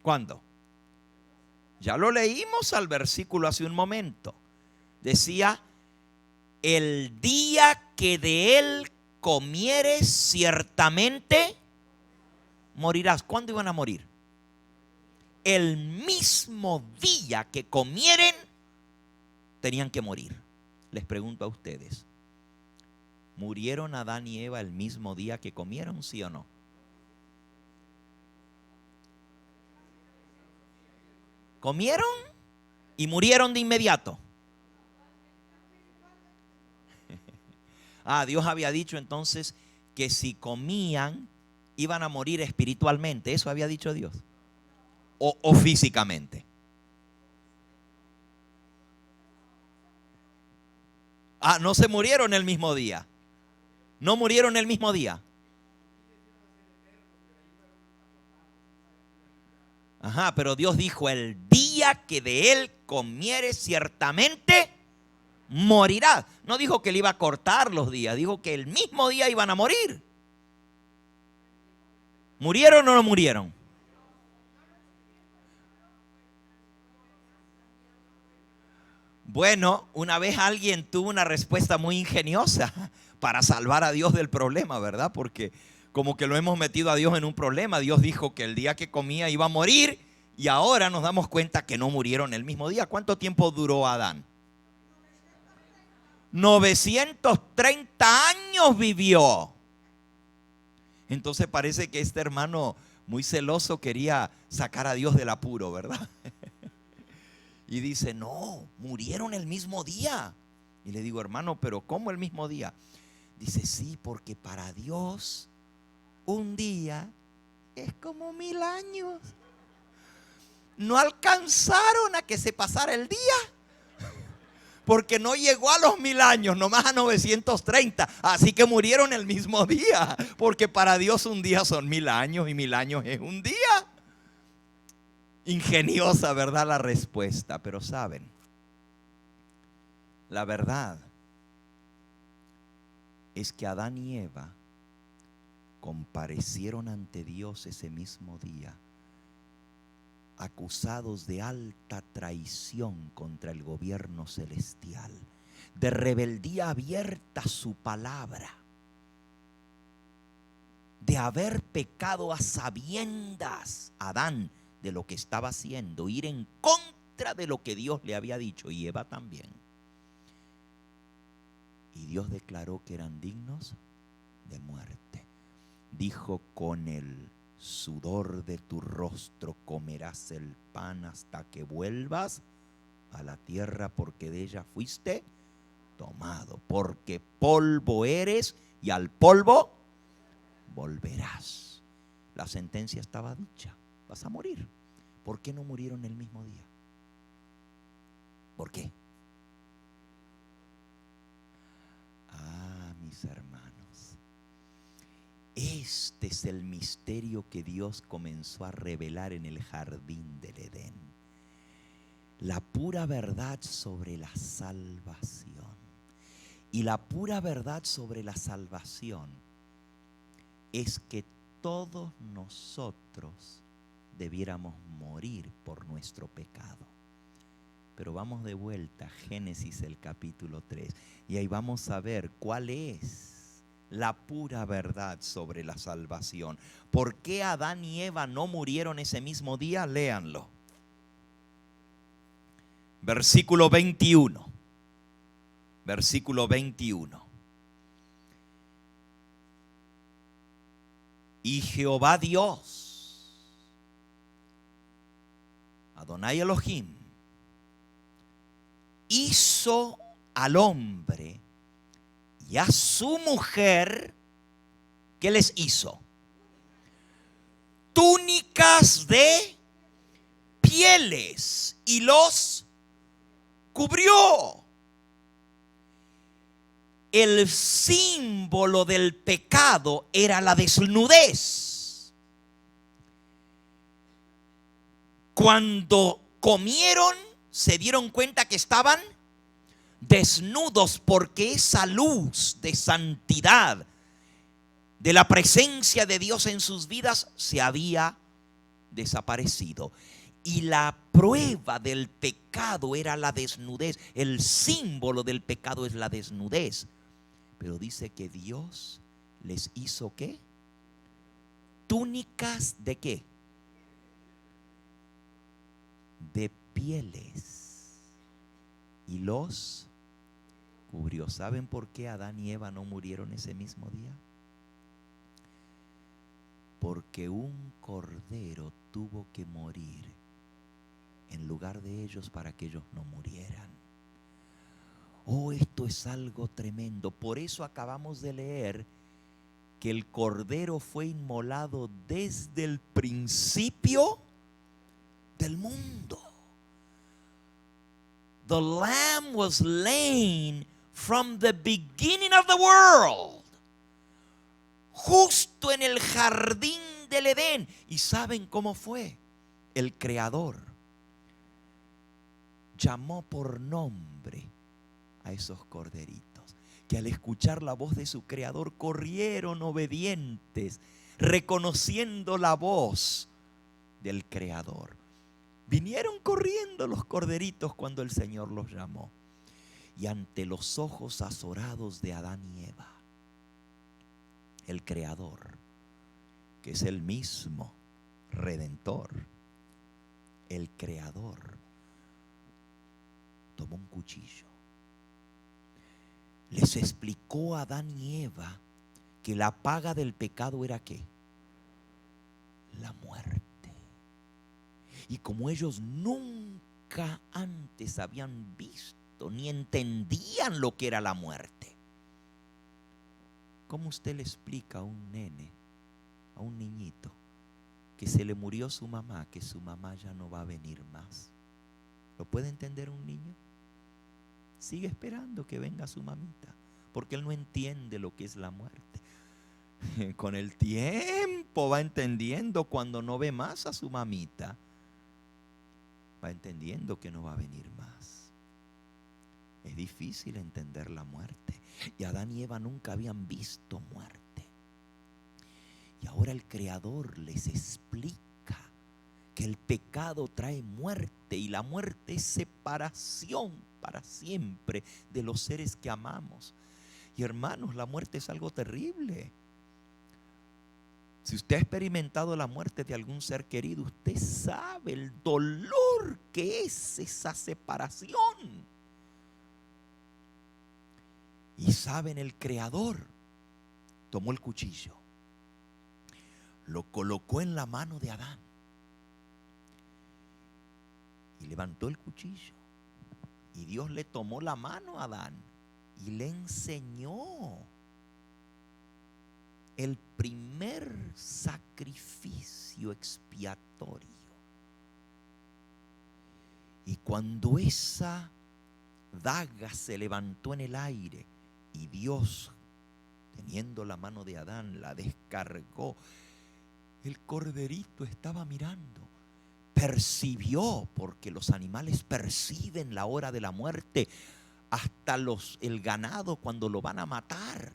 ¿Cuándo? Ya lo leímos al versículo hace un momento. Decía, el día que de él comieres, ciertamente morirás. ¿Cuándo iban a morir? El mismo día que comieren, tenían que morir. Les pregunto a ustedes, ¿murieron Adán y Eva el mismo día que comieron, sí o no? ¿Comieron y murieron de inmediato? Dios había dicho entonces que si comían iban a morir espiritualmente. Eso había dicho Dios. O físicamente. No se murieron el mismo día. No murieron el mismo día. Pero Dios dijo, el día que de él comieres, ciertamente morirás. No dijo que le iba a cortar los días, dijo que el mismo día iban a morir. ¿Murieron o no murieron? Bueno, una vez alguien tuvo una respuesta muy ingeniosa para salvar a Dios del problema, ¿verdad? Porque como que lo hemos metido a Dios en un problema. Dios dijo que el día que comía iba a morir y ahora nos damos cuenta que no murieron el mismo día. ¿Cuánto tiempo duró Adán? 930 años vivió. Entonces parece que este hermano muy celoso quería sacar a Dios del apuro, ¿verdad? Y dice, no, murieron el mismo día. Y le digo, hermano, pero ¿cómo el mismo día? Dice, sí, porque para Dios un día es como 1000 años. No alcanzaron a que se pasara el día, porque no llegó a los 1000 años, nomás a 930. Así que murieron el mismo día, porque para Dios un día son 1000 años y 1000 años es un día. Ingeniosa, ¿verdad? La respuesta. Pero saben, la verdad es que Adán y Eva comparecieron ante Dios ese mismo día, acusados de alta traición contra el gobierno celestial, de rebeldía abierta a su palabra, de haber pecado a sabiendas, Adán, de lo que estaba haciendo, ir en contra de lo que Dios le había dicho, y Eva también. Y Dios declaró que eran dignos de muerte. Dijo, con el sudor de tu rostro comerás el pan hasta que vuelvas a la tierra, porque de ella fuiste tomado, porque polvo eres y al polvo volverás. La sentencia estaba dicha, vas a morir. ¿Por qué no murieron el mismo día? ¿Por qué? Mis hermanos, este es el misterio que Dios comenzó a revelar en el jardín del Edén. La pura verdad sobre la salvación. Y la pura verdad sobre la salvación es que todos nosotros debiéramos morir por nuestro pecado. Pero vamos de vuelta a Génesis el capítulo 3 y ahí vamos a ver cuál es la pura verdad sobre la salvación. ¿Por qué Adán y Eva no murieron ese mismo día? Léanlo. Versículo 21. Versículo 21. Y Jehová Dios, Adonai Elohim, hizo al hombre y a su mujer ¿Qué les hizo? Túnicas de pieles y los cubrió. El símbolo del pecado era la desnudez. Cuando comieron, se dieron cuenta que estaban desnudos, porque esa luz de santidad, de la presencia de Dios en sus vidas, se había desaparecido. Y la prueba del pecado era la desnudez. El símbolo del pecado es la desnudez. Pero dice que Dios les hizo ¿qué? Túnicas de ¿qué? De pieles. Y los cubrió. ¿Saben por qué Adán y Eva no murieron ese mismo día? Porque un cordero tuvo que morir en lugar de ellos para que ellos no murieran. Oh, esto es algo tremendo. Por eso acabamos de leer que el cordero fue inmolado desde el principio del mundo. The lamb was slain from the beginning of the world. Justo en el jardín del Edén. ¿Y saben cómo fue? El Creador llamó por nombre a esos corderitos, que al escuchar la voz de su Creador corrieron obedientes, reconociendo la voz del Creador. Vinieron corriendo los corderitos cuando el Señor los llamó. Y ante los ojos azorados de Adán y Eva, el Creador, que es el mismo Redentor, el Creador, tomó un cuchillo. Les explicó a Adán y Eva que la paga del pecado era ¿qué? La muerte. Y como ellos nunca antes habían visto ni entendían lo que era la muerte, ¿cómo usted le explica a un nene, a un niñito, que se le murió su mamá, que su mamá ya no va a venir más? ¿Lo puede entender un niño? Sigue esperando que venga su mamita, porque él no entiende lo que es la muerte. Con el tiempo va entendiendo, cuando no ve más a su mamita, va entendiendo que no va a venir más. Es difícil entender la muerte. Y Adán y Eva nunca habían visto muerte. Y ahora el Creador les explica que el pecado trae muerte, y la muerte es separación para siempre de los seres que amamos. Y hermanos, la muerte es algo terrible. Si usted ha experimentado la muerte de algún ser querido, usted sabe el dolor que es esa separación. Y saben, el Creador tomó el cuchillo, lo colocó en la mano de Adán y levantó el cuchillo. Y Dios le tomó la mano a Adán y le enseñó el primer sacrificio expiatorio. Y cuando esa daga se levantó en el aire y Dios, teniendo la mano de Adán, la descargó, el corderito estaba mirando, percibió, porque los animales perciben la hora de la muerte, hasta el ganado cuando lo van a matar,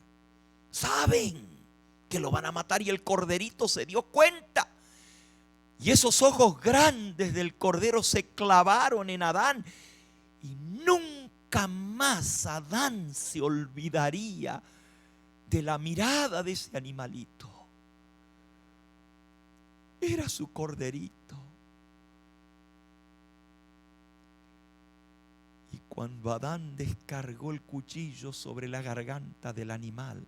saben que lo van a matar, y el corderito se dio cuenta. Y esos ojos grandes del cordero se clavaron en Adán, y nunca más Adán se olvidaría de la mirada de ese animalito. Era su corderito. Y cuando Adán descargó el cuchillo sobre la garganta del animal,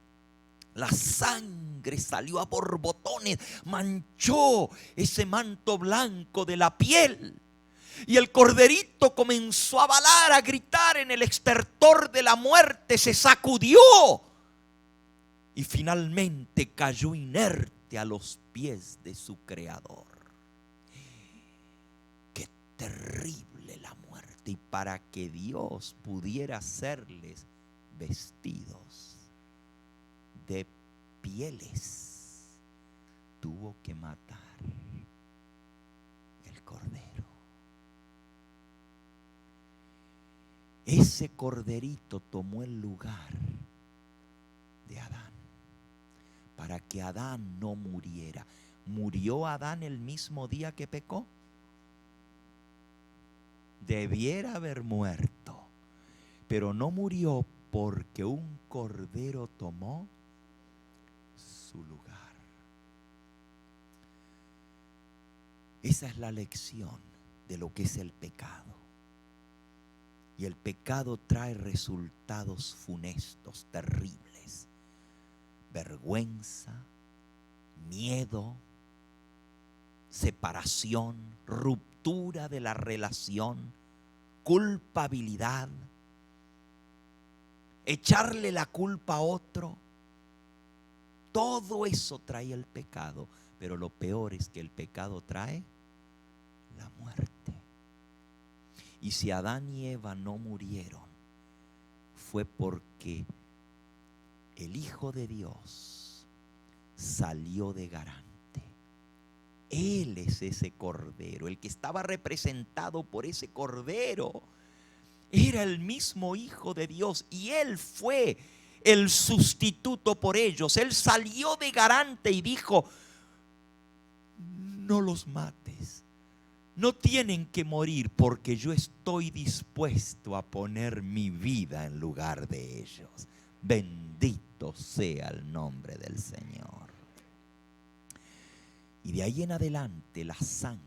la sangre salió a borbotones, manchó ese manto blanco de la piel. Y el corderito comenzó a balar, a gritar en el estertor de la muerte, se sacudió. y finalmente cayó inerte a los pies de su Creador. Qué terrible la muerte. Y para que Dios pudiera hacerles vestidos de pieles, tuvo que matar el cordero. Ese corderito tomó el lugar de Adán, para que Adán no muriera. ¿Murió Adán el mismo día que pecó? Debiera haber muerto, pero no murió porque un cordero tomó su lugar. Esa es la lección de lo que es el pecado. Y el pecado trae resultados funestos, terribles. Vergüenza, miedo, separación, ruptura de la relación, culpabilidad, echarle la culpa a otro. Todo eso trae el pecado, pero lo peor es que el pecado trae la muerte. Y si Adán y Eva no murieron, fue porque el Hijo de Dios salió de garante. Él es ese cordero, el que estaba representado por ese cordero. Era el mismo Hijo de Dios y Él fue el sustituto por ellos. Él salió de garante y dijo: no los mates, no tienen que morir, porque yo estoy dispuesto a poner mi vida en lugar de ellos. Bendito sea el nombre del Señor. Y de ahí en adelante la sangre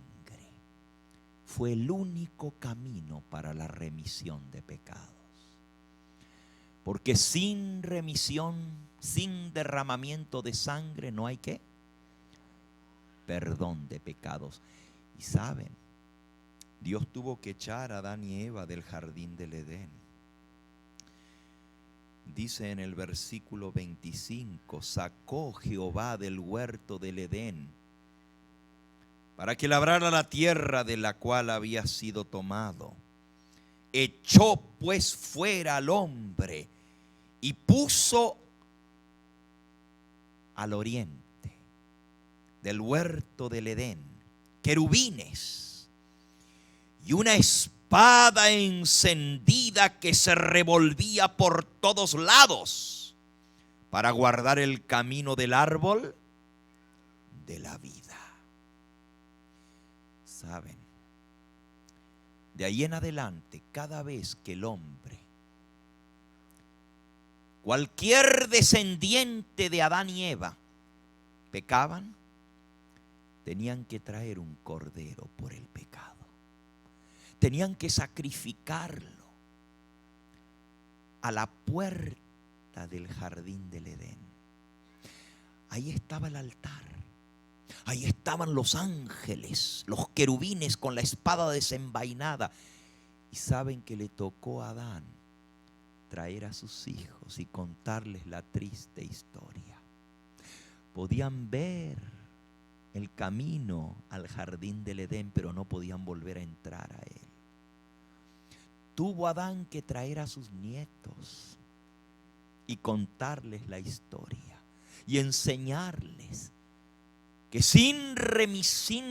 fue el único camino para la remisión de pecados. Porque sin remisión, sin derramamiento de sangre, no hay ¿qué? Perdón de pecados. Y saben, Dios tuvo que echar a Adán y Eva del jardín del Edén. Dice en el versículo 25: sacó Jehová del huerto del Edén para que labrara la tierra de la cual había sido tomado. Echó pues fuera al hombre y puso al oriente del huerto del Edén querubines y una espada encendida que se revolvía por todos lados para guardar el camino del árbol de la vida. ¿Saben? De ahí en adelante, cada vez que el hombre, cualquier descendiente de Adán y Eva, pecaban, tenían que traer un cordero por el pecado. Tenían que sacrificarlo a la puerta del jardín del Edén. Ahí estaba el altar. Ahí estaban los ángeles, los querubines con la espada desenvainada. Y saben que le tocó a Adán traer a sus hijos y contarles la triste historia. Podían ver el camino al jardín del Edén, pero no podían volver a entrar a él. Tuvo Adán que traer a sus nietos y contarles la historia y enseñarles que sin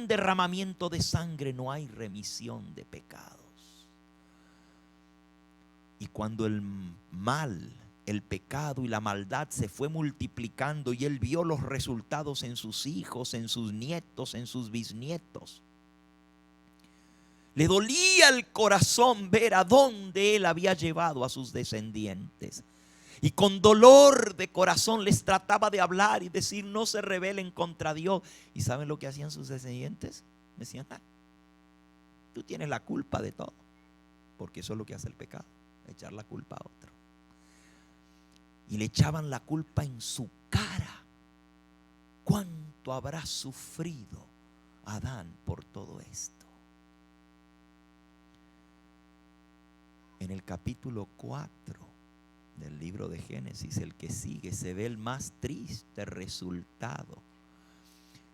derramamiento de sangre no hay remisión de pecados. Y cuando el mal, el pecado y la maldad se fue multiplicando y él vio los resultados en sus hijos, en sus nietos, en sus bisnietos, le dolía el corazón ver a dónde él había llevado a sus descendientes. Y con dolor de corazón les trataba de hablar y decir: no se rebelen contra Dios. ¿Y saben lo que hacían sus descendientes? Decían: tú tienes la culpa de todo. Porque eso es lo que hace el pecado, echar la culpa a otro. Y le echaban la culpa en su cara. ¿Cuánto habrá sufrido Adán por todo esto? En el capítulo 4 del libro de Génesis, el que sigue, se ve el más triste resultado.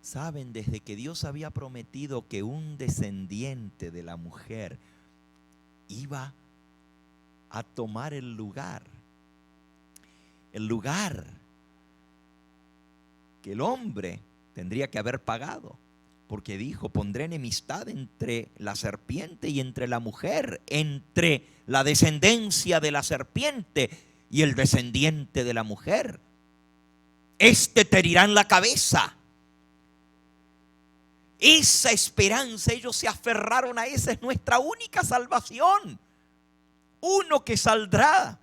Saben, desde que Dios había prometido que un descendiente de la mujer iba a tomar el lugar que el hombre tendría que haber pagado, porque dijo: pondré enemistad entre la serpiente y entre la mujer, entre la descendencia de la serpiente y el descendiente de la mujer. Este te herirá en la cabeza. Esa esperanza, ellos se aferraron a esa, es nuestra única salvación. Uno que saldrá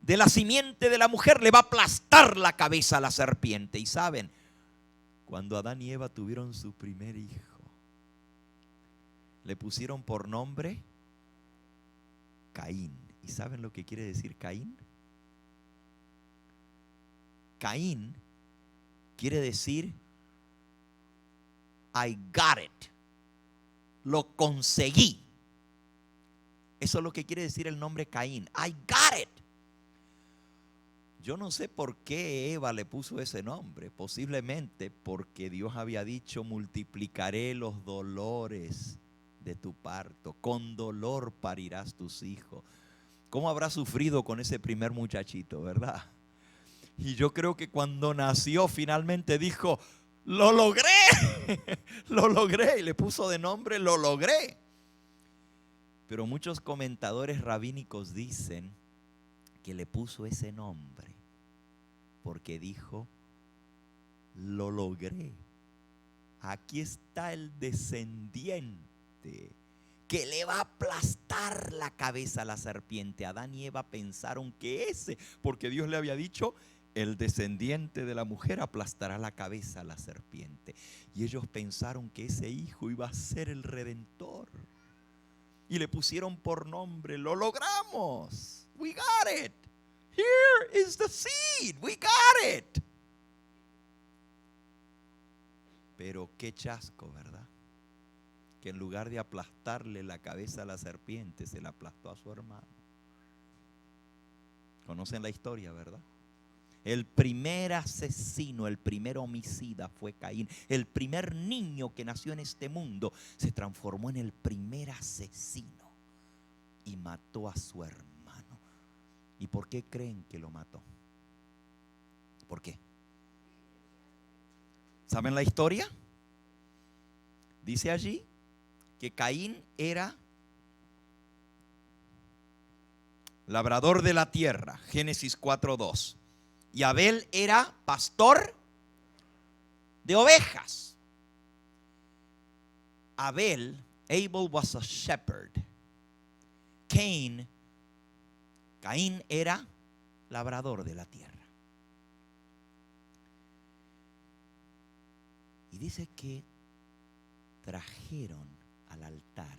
de la simiente de la mujer le va a aplastar la cabeza a la serpiente. Y saben, cuando Adán y Eva tuvieron su primer hijo, le pusieron por nombre Caín. ¿Y saben lo que quiere decir Caín? Caín quiere decir I got it. Lo conseguí. Eso es lo que quiere decir el nombre Caín. I got it. Yo no sé por qué Eva le puso ese nombre. Posiblemente porque Dios había dicho: multiplicaré los dolores de tu parto. Con dolor parirás tus hijos. ¿Cómo habrá sufrido con ese primer muchachito, verdad? Y yo creo que cuando nació finalmente dijo: lo logré. Lo logré. Y le puso de nombre lo logré. Pero muchos comentadores rabínicos dicen que le puso ese nombre porque dijo: lo logré. Aquí está el descendiente que le va a aplastar la cabeza a la serpiente. Adán y Eva pensaron que ese, porque Dios le había dicho: el descendiente de la mujer aplastará la cabeza a la serpiente. Y ellos pensaron que ese hijo iba a ser el redentor. Y le pusieron por nombre: lo logramos. We got it. Here is the seed. We got it. Pero qué chasco, ¿verdad? Que en lugar de aplastarle la cabeza a la serpiente, se la aplastó a su hermano. Conocen la historia, ¿verdad? El primer asesino, el primer homicida fue Caín. El primer niño que nació en este mundo se transformó en el primer asesino y mató a su hermano. ¿Y por qué creen que lo mató? ¿Por qué? ¿Saben la historia? Dice allí que Caín era labrador de la tierra, Génesis 4:2. Y Abel era pastor de ovejas. Abel was a shepherd. Caín era labrador de la tierra. Y dice que trajeron al altar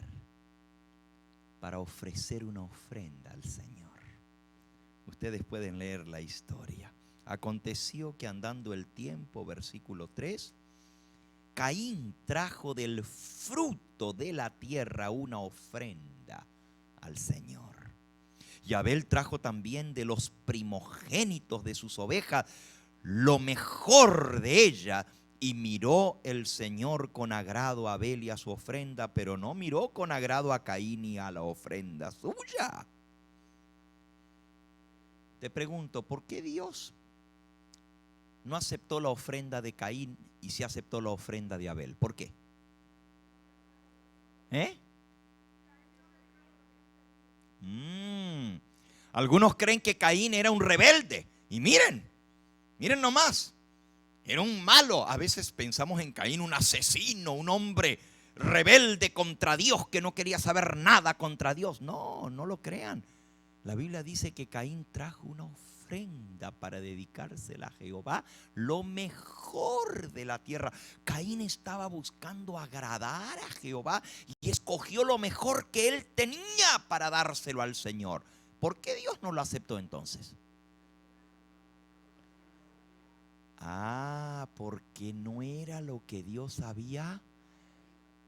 para ofrecer una ofrenda al Señor. Ustedes pueden leer la historia. Aconteció que andando el tiempo, versículo 3, Caín trajo del fruto de la tierra una ofrenda al Señor. Y Abel trajo también de los primogénitos de sus ovejas, lo mejor de ella. Y miró el Señor con agrado a Abel y a su ofrenda, pero no miró con agrado a Caín y a la ofrenda suya. Te pregunto, ¿por qué Dios no aceptó la ofrenda de Caín y sí aceptó la ofrenda de Abel? ¿Por qué? Algunos creen que Caín era un rebelde. Y miren nomás. Era un malo. A veces pensamos en Caín, un asesino, un hombre rebelde contra Dios que no quería saber nada contra Dios. No, no lo crean. La Biblia dice que Caín trajo una ofrenda para dedicársela a Jehová, lo mejor de la tierra. Caín estaba buscando agradar a Jehová y escogió lo mejor que él tenía para dárselo al Señor. ¿Por qué Dios no lo aceptó entonces? Porque no era lo que Dios había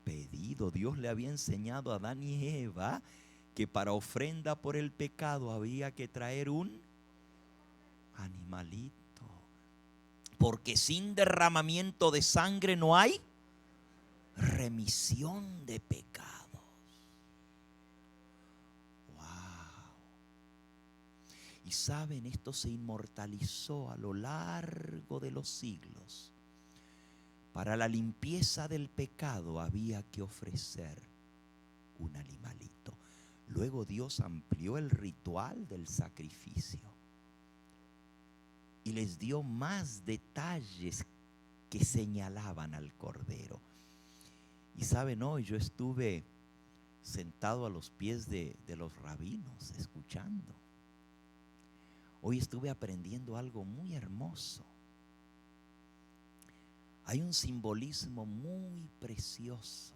pedido. Dios le había enseñado a Adán y Eva que para ofrenda por el pecado había que traer un animalito. Porque sin derramamiento de sangre no hay remisión de pecados. Wow. Y saben, esto se inmortalizó a lo largo de los siglos. Para la limpieza del pecado había que ofrecer un animalito. Luego Dios amplió el ritual del sacrificio y les dio más detalles que señalaban al Cordero. Y saben, hoy yo estuve sentado a los pies de los rabinos escuchando. Hoy estuve aprendiendo algo muy hermoso. Hay un simbolismo muy precioso.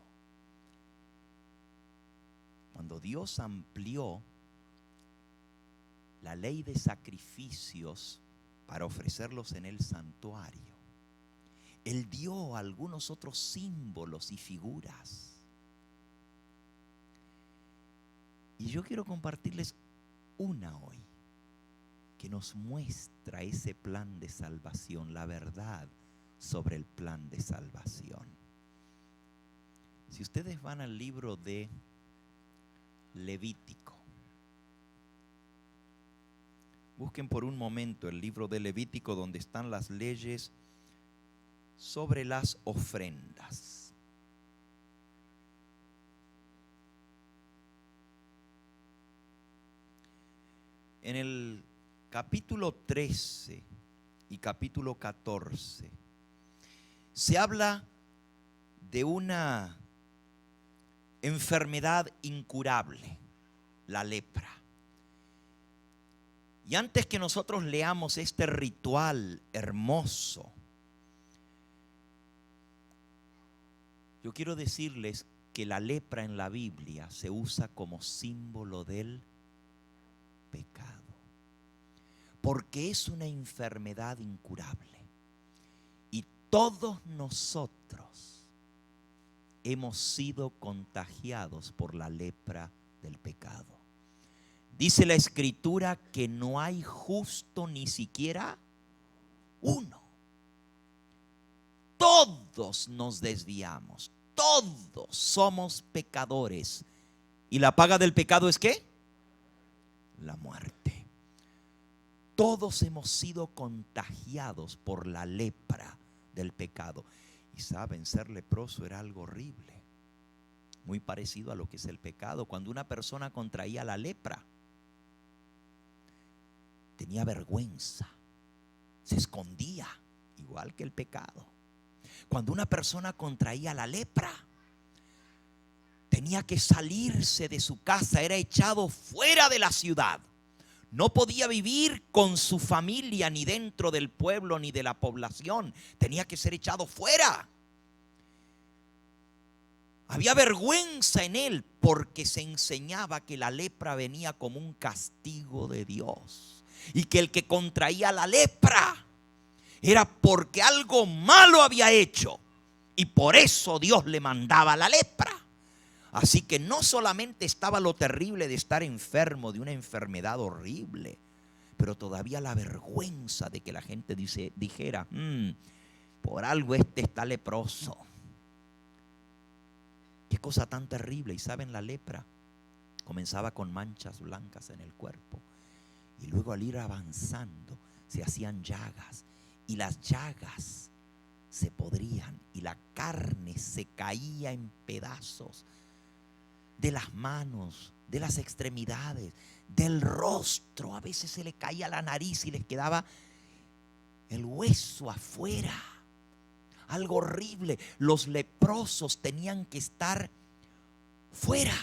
Cuando Dios amplió la ley de sacrificios para ofrecerlos en el santuario, Él dio algunos otros símbolos y figuras. Y yo quiero compartirles una hoy que nos muestra ese plan de salvación, la verdad sobre el plan de salvación. Si ustedes van al libro de Levítico, busquen por un momento el libro de Levítico donde están las leyes sobre las ofrendas. En el capítulo 13 y capítulo 14 se habla de una enfermedad incurable, la lepra. Y antes que nosotros leamos este ritual hermoso, yo quiero decirles que la lepra en la Biblia se usa como símbolo del pecado, porque es una enfermedad incurable. Y todos nosotros hemos sido contagiados por la lepra del pecado. Dice la Escritura que no hay justo ni siquiera uno. Todos nos desviamos, todos somos pecadores. ¿Y la paga del pecado es qué? La muerte. Todos hemos sido contagiados por la lepra del pecado. Y saben, ser leproso era algo horrible, muy parecido a lo que es el pecado. Cuando una persona contraía la lepra, tenía vergüenza, se escondía, igual que el pecado. Cuando una persona contraía la lepra, tenía que salirse de su casa, era echado fuera de la ciudad. No podía vivir con su familia ni dentro del pueblo ni de la población. Tenía que ser echado fuera. Había vergüenza en él porque se enseñaba que la lepra venía como un castigo de Dios. Y que el que contraía la lepra era porque algo malo había hecho. Y por eso Dios le mandaba la lepra. Así que no solamente estaba lo terrible de estar enfermo de una enfermedad horrible, pero todavía la vergüenza de que la gente dijera, por algo este está leproso. Qué cosa tan terrible. Y saben, la lepra comenzaba con manchas blancas en el cuerpo. Y luego al ir avanzando se hacían llagas. Y las llagas se podrían y la carne se caía en pedazos. De las manos, de las extremidades, del rostro. A veces se le caía la nariz y les quedaba el hueso afuera. Algo horrible. Los leprosos tenían que estar fuera.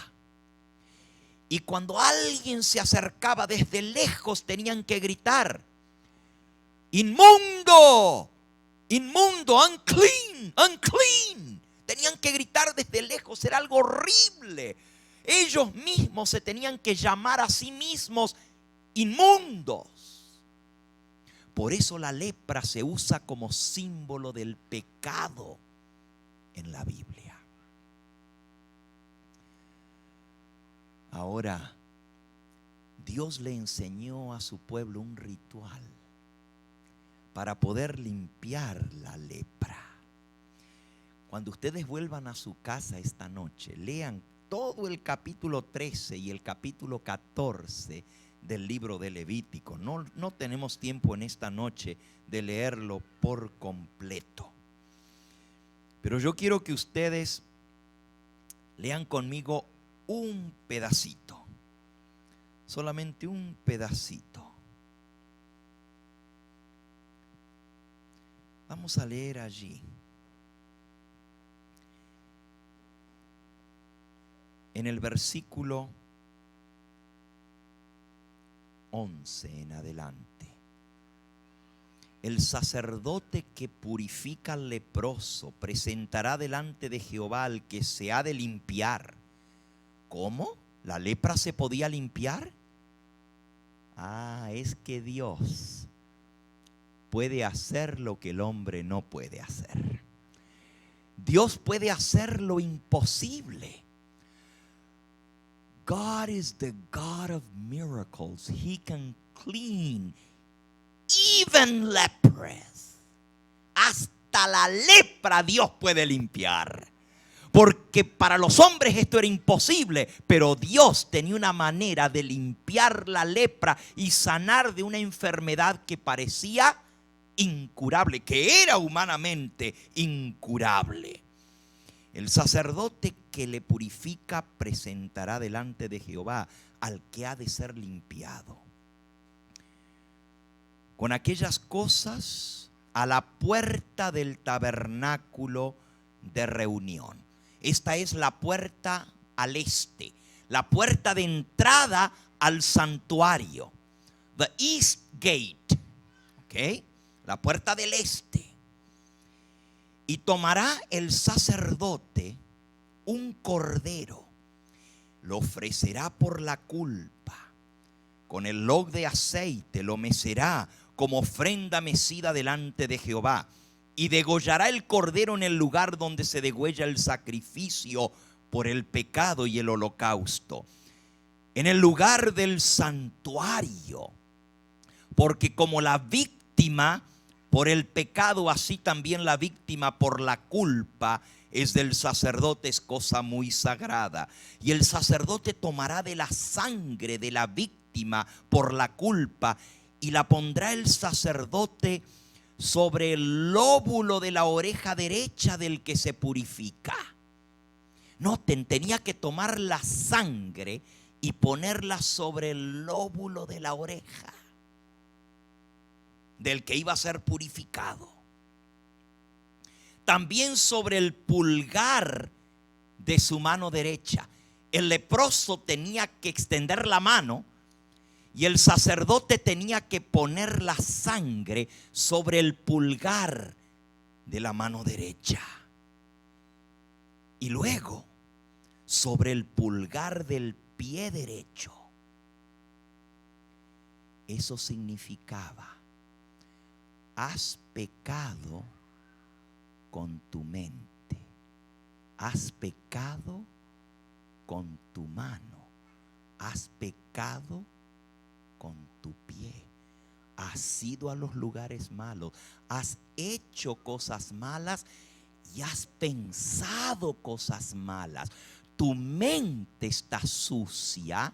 Y cuando alguien se acercaba desde lejos tenían que gritar: inmundo, inmundo, unclean, unclean. Tenían que gritar desde lejos, era algo horrible. Ellos mismos se tenían que llamar a sí mismos inmundos. Por eso la lepra se usa como símbolo del pecado en la Biblia. Ahora, Dios le enseñó a su pueblo un ritual para poder limpiar la lepra. Cuando ustedes vuelvan a su casa esta noche, lean todo el capítulo 13 y el capítulo 14 del libro de Levítico. No tenemos tiempo en esta noche de leerlo por completo. Pero yo quiero que ustedes lean conmigo un pedacito. Solamente un pedacito. Vamos a leer allí. En el versículo 11 en adelante. El sacerdote que purifica al leproso presentará delante de Jehová al que se ha de limpiar. ¿Cómo? ¿La lepra se podía limpiar? Es que Dios puede hacer lo que el hombre no puede hacer. Dios puede hacer lo imposible. God is the God of miracles. He can clean even lepers. Hasta la lepra Dios puede limpiar. Porque para los hombres esto era imposible, pero Dios tenía una manera de limpiar la lepra y sanar de una enfermedad que parecía incurable, que era humanamente incurable. El sacerdote que le purifica presentará delante de Jehová al que ha de ser limpiado con aquellas cosas a la puerta del tabernáculo de reunión. Esta es la puerta al este, la puerta de entrada al santuario, the east gate, ¿ok? La puerta del este. Y tomará el sacerdote un cordero, lo ofrecerá por la culpa, con el log de aceite lo mecerá como ofrenda mecida delante de Jehová, y degollará el cordero en el lugar donde se degüella el sacrificio por el pecado y el holocausto, en el lugar del santuario, porque como la víctima por el pecado, así también la víctima por la culpa es del sacerdote, es cosa muy sagrada. Y el sacerdote tomará de la sangre de la víctima por la culpa y la pondrá el sacerdote sobre el lóbulo de la oreja derecha del que se purifica. Noten, tenía que tomar la sangre y ponerla sobre el lóbulo de la oreja del que iba a ser purificado. También sobre el pulgar de su mano derecha. El leproso tenía que extender la mano y el sacerdote tenía que poner la sangre sobre el pulgar de la mano derecha. Y luego sobre el pulgar del pie derecho. Eso significaba: has pecado con tu mente, has pecado con tu mano, has pecado con tu pie, has ido a los lugares malos, has hecho cosas malas y has pensado cosas malas. Tu mente está sucia,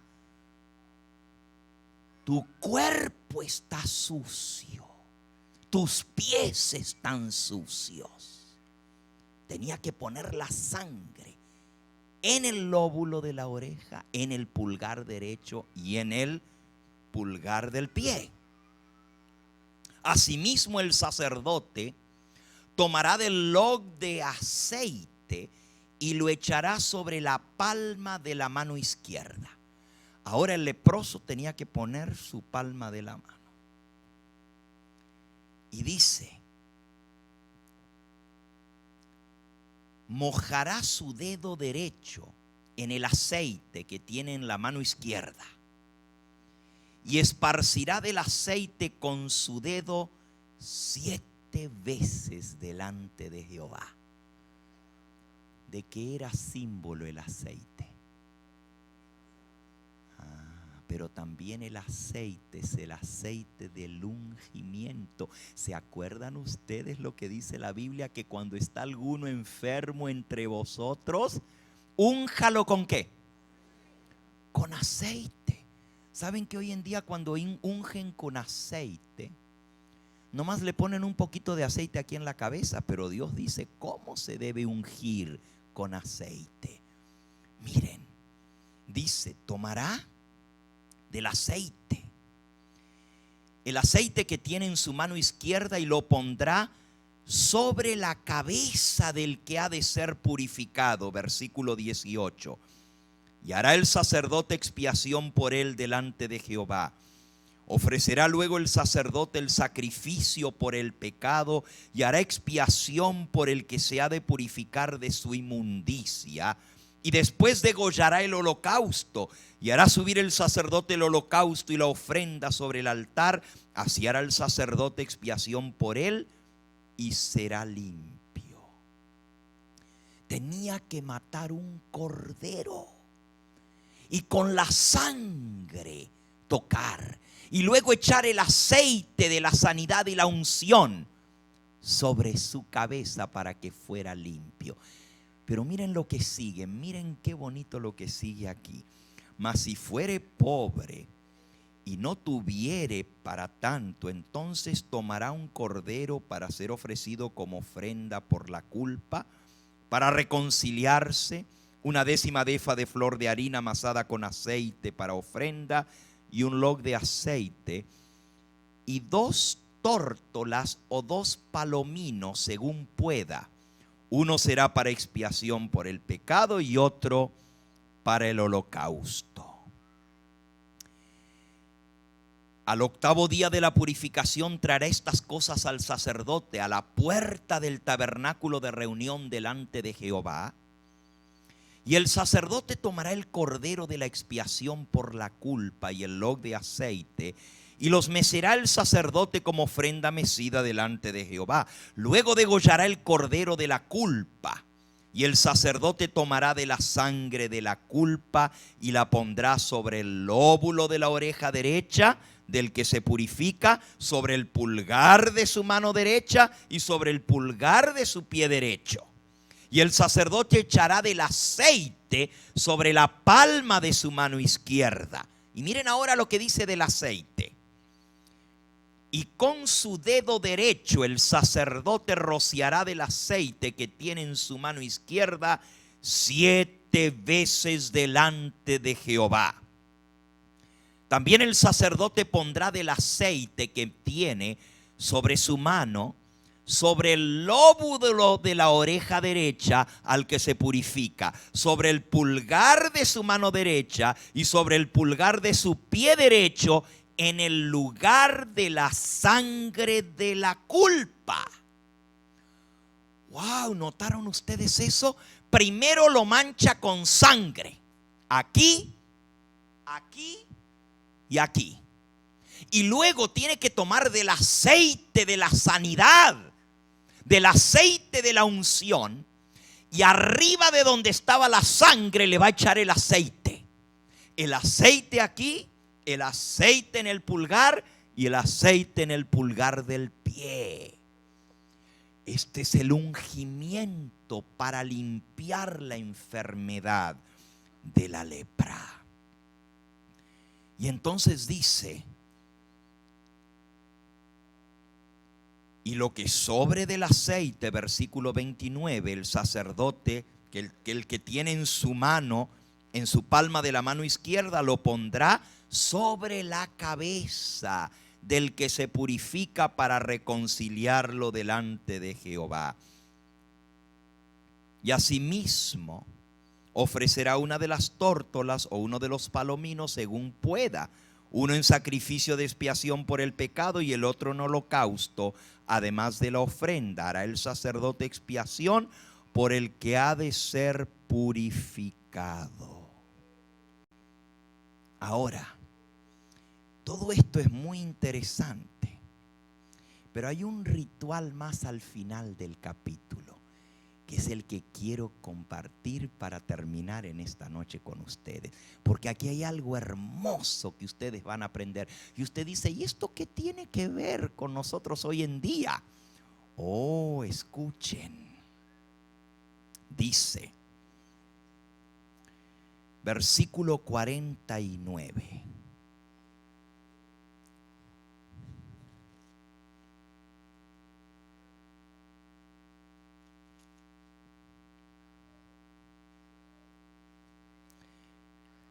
tu cuerpo está sucio, tus pies están sucios. Tenía que poner la sangre en el lóbulo de la oreja, en el pulgar derecho y en el pulgar del pie. Asimismo, el sacerdote tomará del log de aceite y lo echará sobre la palma de la mano izquierda. Ahora el leproso tenía que poner su palma de la mano. Y dice: mojará su dedo derecho en el aceite que tiene en la mano izquierda y esparcirá del aceite con su dedo 7 veces delante de Jehová. ¿De qué era símbolo el aceite? pero también el aceite es el aceite del ungimiento. ¿Se acuerdan ustedes lo que dice la Biblia? Que cuando está alguno enfermo entre vosotros, únjalo ¿con qué? Con aceite. ¿Saben que hoy en día cuando ungen con aceite, nomás le ponen un poquito de aceite aquí en la cabeza, pero Dios dice cómo se debe ungir con aceite? Miren, dice, tomará del aceite, el aceite que tiene en su mano izquierda, y lo pondrá sobre la cabeza del que ha de ser purificado. Versículo 18. Y hará el sacerdote expiación por él delante de Jehová. Ofrecerá luego el sacerdote el sacrificio por el pecado y hará expiación por el que se ha de purificar de su inmundicia. Y después degollará el holocausto y hará subir el sacerdote el holocausto y la ofrenda sobre el altar. Así hará el sacerdote expiación por él y será limpio. Tenía que matar un cordero y con la sangre tocar, y luego echar el aceite de la sanidad y la unción sobre su cabeza para que fuera limpio. Pero miren lo que sigue, miren qué bonito lo que sigue aquí. Mas si fuere pobre y no tuviere para tanto, entonces tomará un cordero para ser ofrecido como ofrenda por la culpa, para reconciliarse, una décima de efa de flor de harina amasada con aceite para ofrenda, y un log de aceite, y 2 tórtolas o 2 palominos según pueda. Uno será para expiación por el pecado y otro para el holocausto. Al 8º día de la purificación traerá estas cosas al sacerdote a la puerta del tabernáculo de reunión delante de Jehová. Y el sacerdote tomará el cordero de la expiación por la culpa y el log de aceite, y los mecerá el sacerdote como ofrenda mecida delante de Jehová. Luego degollará el cordero de la culpa, y el sacerdote tomará de la sangre de la culpa y la pondrá sobre el lóbulo de la oreja derecha del que se purifica, sobre el pulgar de su mano derecha y sobre el pulgar de su pie derecho. Y el sacerdote echará del aceite sobre la palma de su mano izquierda. Y miren ahora lo que dice del aceite. Y con su dedo derecho el sacerdote rociará del aceite que tiene en su mano izquierda 7 veces delante de Jehová. También el sacerdote pondrá del aceite que tiene sobre su mano, sobre el lóbulo de la oreja derecha al que se purifica, sobre el pulgar de su mano derecha y sobre el pulgar de su pie derecho, en el lugar de la sangre de la culpa. Wow, ¿notaron ustedes eso? Primero lo mancha con sangre, aquí, aquí y aquí. Y luego tiene que tomar del aceite de la sanidad, del aceite de la unción, y arriba de donde estaba la sangre le va a echar el aceite. El aceite aquí, el aceite en el pulgar y el aceite en el pulgar del pie. Este es el ungimiento para limpiar la enfermedad de la lepra. Y entonces dice: y lo que sobre del aceite, versículo 29, el sacerdote, el que tiene en su mano, en su palma de la mano izquierda, lo pondrá sobre la cabeza del que se purifica para reconciliarlo delante de Jehová. Y asimismo ofrecerá una de las tórtolas o uno de los palominos según pueda, uno en sacrificio de expiación por el pecado y el otro en holocausto, además de la ofrenda. Hará el sacerdote expiación por el que ha de ser purificado. Ahora, todo esto es muy interesante, pero hay un ritual más al final del capítulo que es el que quiero compartir para terminar en esta noche con ustedes. Porque aquí hay algo hermoso que ustedes van a aprender. Y usted dice, ¿y esto qué tiene que ver con nosotros hoy en día? Oh, escuchen. Dice, versículo 49.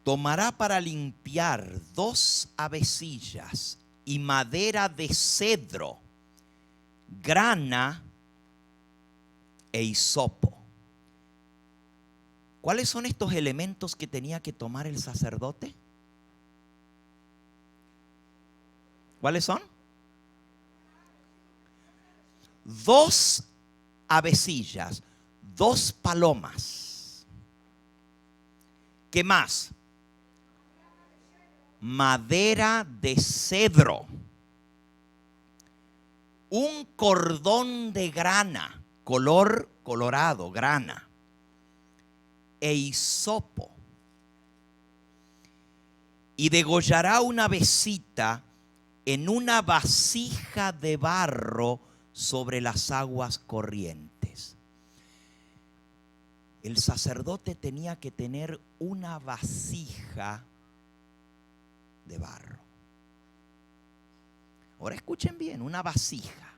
Tomará para limpiar 2 avecillas y madera de cedro, grana e hisopo. ¿Cuáles son estos elementos que tenía que tomar el sacerdote? ¿Cuáles son? 2 avecillas, 2 palomas. ¿Qué más? Madera de cedro, un cordón de grana, color colorado, grana, e hisopo. Y degollará una avecita en una vasija de barro sobre las aguas corrientes. El sacerdote tenía que tener una vasija de barro. Ahora escuchen bien, una vasija.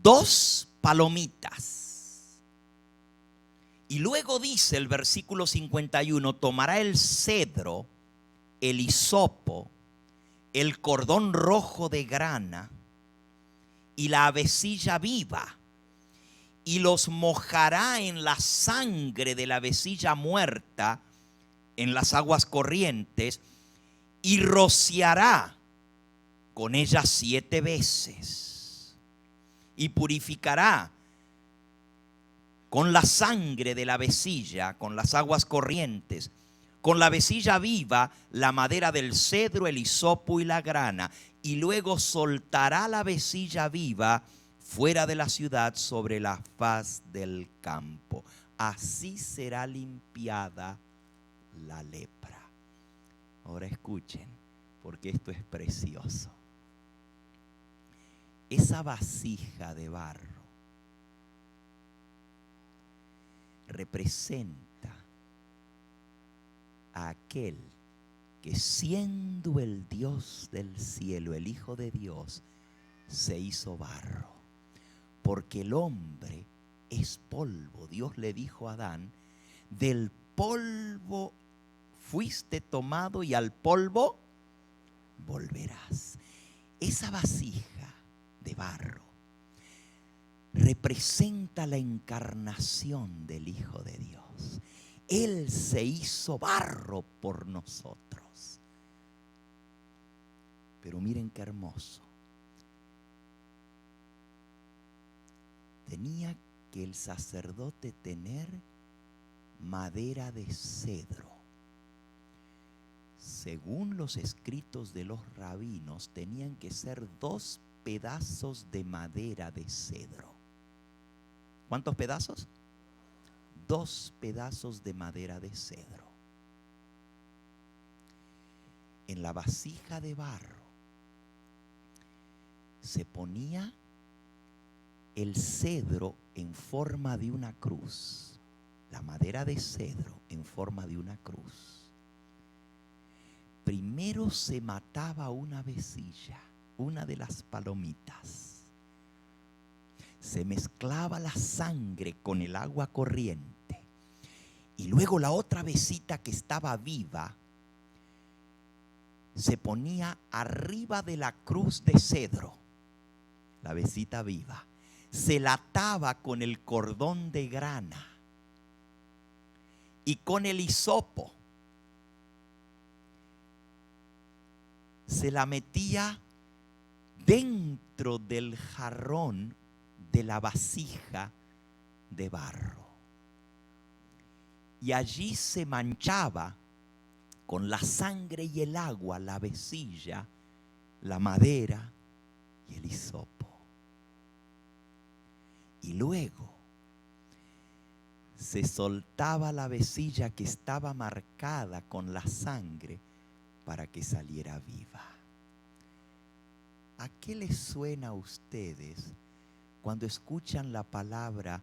2 palomitas. Y luego dice el versículo 51, tomará el cedro, el hisopo, el cordón rojo de grana y la avecilla viva, y los mojará en la sangre de la avecilla muerta en las aguas corrientes, y rociará con ellas 7 veces, y purificará con la sangre de la avecilla, con las aguas corrientes, con la avecilla viva, la madera del cedro, el hisopo y la grana, y luego soltará la avecilla viva fuera de la ciudad sobre la faz del campo. Así será limpiada la lepra. Ahora escuchen, porque esto es precioso. Esa vasija de barro representa a aquel que, siendo el Dios del cielo, el Hijo de Dios, se hizo barro. Porque el hombre es polvo. Dios le dijo a Adán, del polvo fuiste tomado y al polvo volverás. Esa vasija de barro representa la encarnación del Hijo de Dios. Él se hizo barro por nosotros. Pero miren qué hermoso. Tenía que el sacerdote tener madera de cedro. Según los escritos de los rabinos, tenían que ser 2 pedazos de madera de cedro. ¿Cuántos pedazos? 2 pedazos de madera de cedro. En la vasija de barro se ponía el cedro en forma de una cruz, la madera de cedro en forma de una cruz. Primero se mataba una avecilla, una de las palomitas. Se mezclaba la sangre con el agua corriente. Y luego la otra avecita que estaba viva se ponía arriba de la cruz de cedro, la avecita viva. Se la ataba con el cordón de grana y con el hisopo. Se la metía dentro del jarrón de la vasija de barro. Y allí se manchaba con la sangre y el agua la avecilla, la madera y el hisopo. Y luego se soltaba la vecilla que estaba marcada con la sangre para que saliera viva. ¿A qué les suena a ustedes cuando escuchan la palabra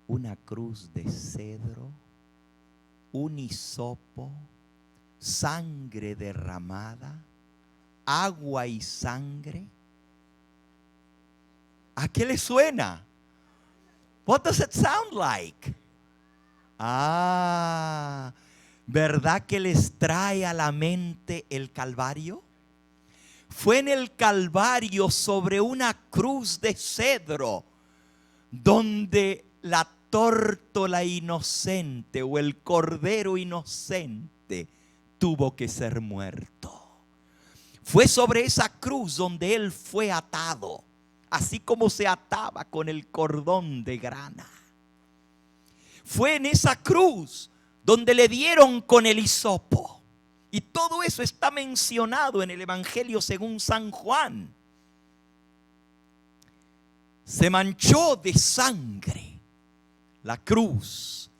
una cruz de cedro, un hisopo, sangre derramada, agua y sangre? ¿A qué les suena? What does it sound like? ¿Verdad que les trae a la mente el Calvario? Fue en el Calvario, sobre una cruz de cedro, donde la tórtola inocente o el cordero inocente tuvo que ser muerto. Fue sobre esa cruz donde él fue atado, así como se ataba con el cordón de grana. Fue en esa cruz donde le dieron con el hisopo. Y todo eso está mencionado en el Evangelio según San Juan. Se manchó de sangre la cruz,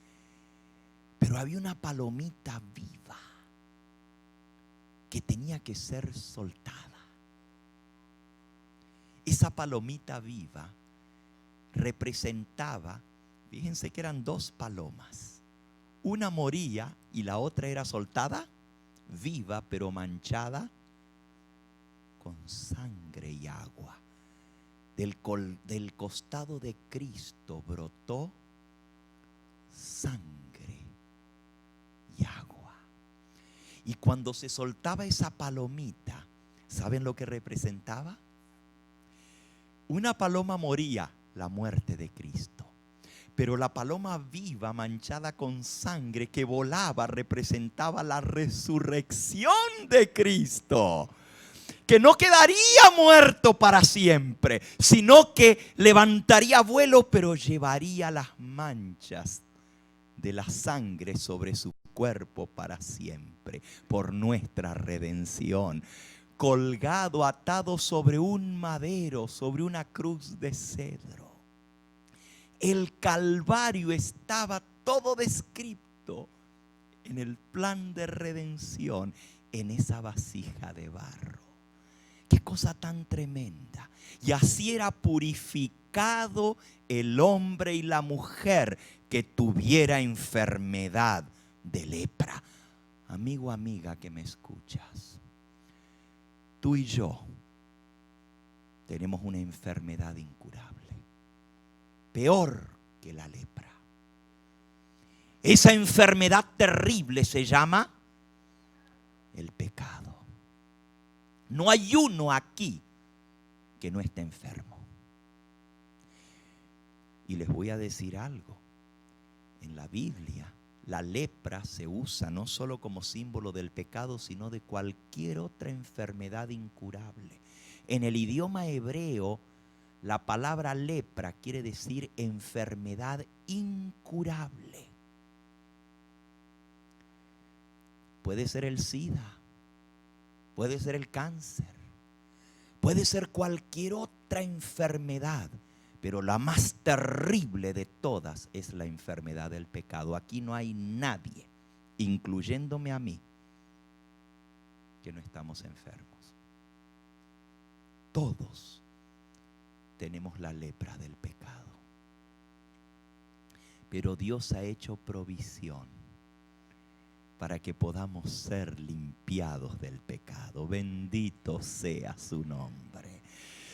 pero había una palomita viva que tenía que ser soltada. Esa palomita viva representaba, fíjense que eran dos palomas. Una moría y la otra era soltada, viva pero manchada con sangre y agua. Del costado de Cristo brotó sangre y agua. Y cuando se soltaba esa palomita, ¿saben lo que representaba? Una paloma moría, la muerte de Cristo. Pero la paloma viva, manchada con sangre, que volaba, representaba la resurrección de Cristo, que no quedaría muerto para siempre, sino que levantaría vuelo, pero llevaría las manchas de la sangre sobre su cuerpo para siempre, por nuestra redención. Colgado, atado sobre un madero, sobre una cruz de cedro. El Calvario estaba todo descrito en el plan de redención, en esa vasija de barro. Qué cosa tan tremenda. Y así era purificado el hombre y la mujer que tuviera enfermedad de lepra. Amigo, amiga que me escuchas, tú y yo tenemos una enfermedad incurable, peor que la lepra. Esa enfermedad terrible se llama el pecado. No hay uno aquí que no esté enfermo. Y les voy a decir algo. En la Biblia, la lepra se usa no solo como símbolo del pecado, sino de cualquier otra enfermedad incurable. En el idioma hebreo, la palabra lepra quiere decir enfermedad incurable. Puede ser el SIDA, puede ser el cáncer, puede ser cualquier otra enfermedad, pero la más terrible de todas es la enfermedad del pecado. Aquí no hay nadie, incluyéndome a mí, que no estamos enfermos. Todos tenemos la lepra del pecado. Pero Dios ha hecho provisión para que podamos ser limpiados del pecado. Bendito sea su nombre.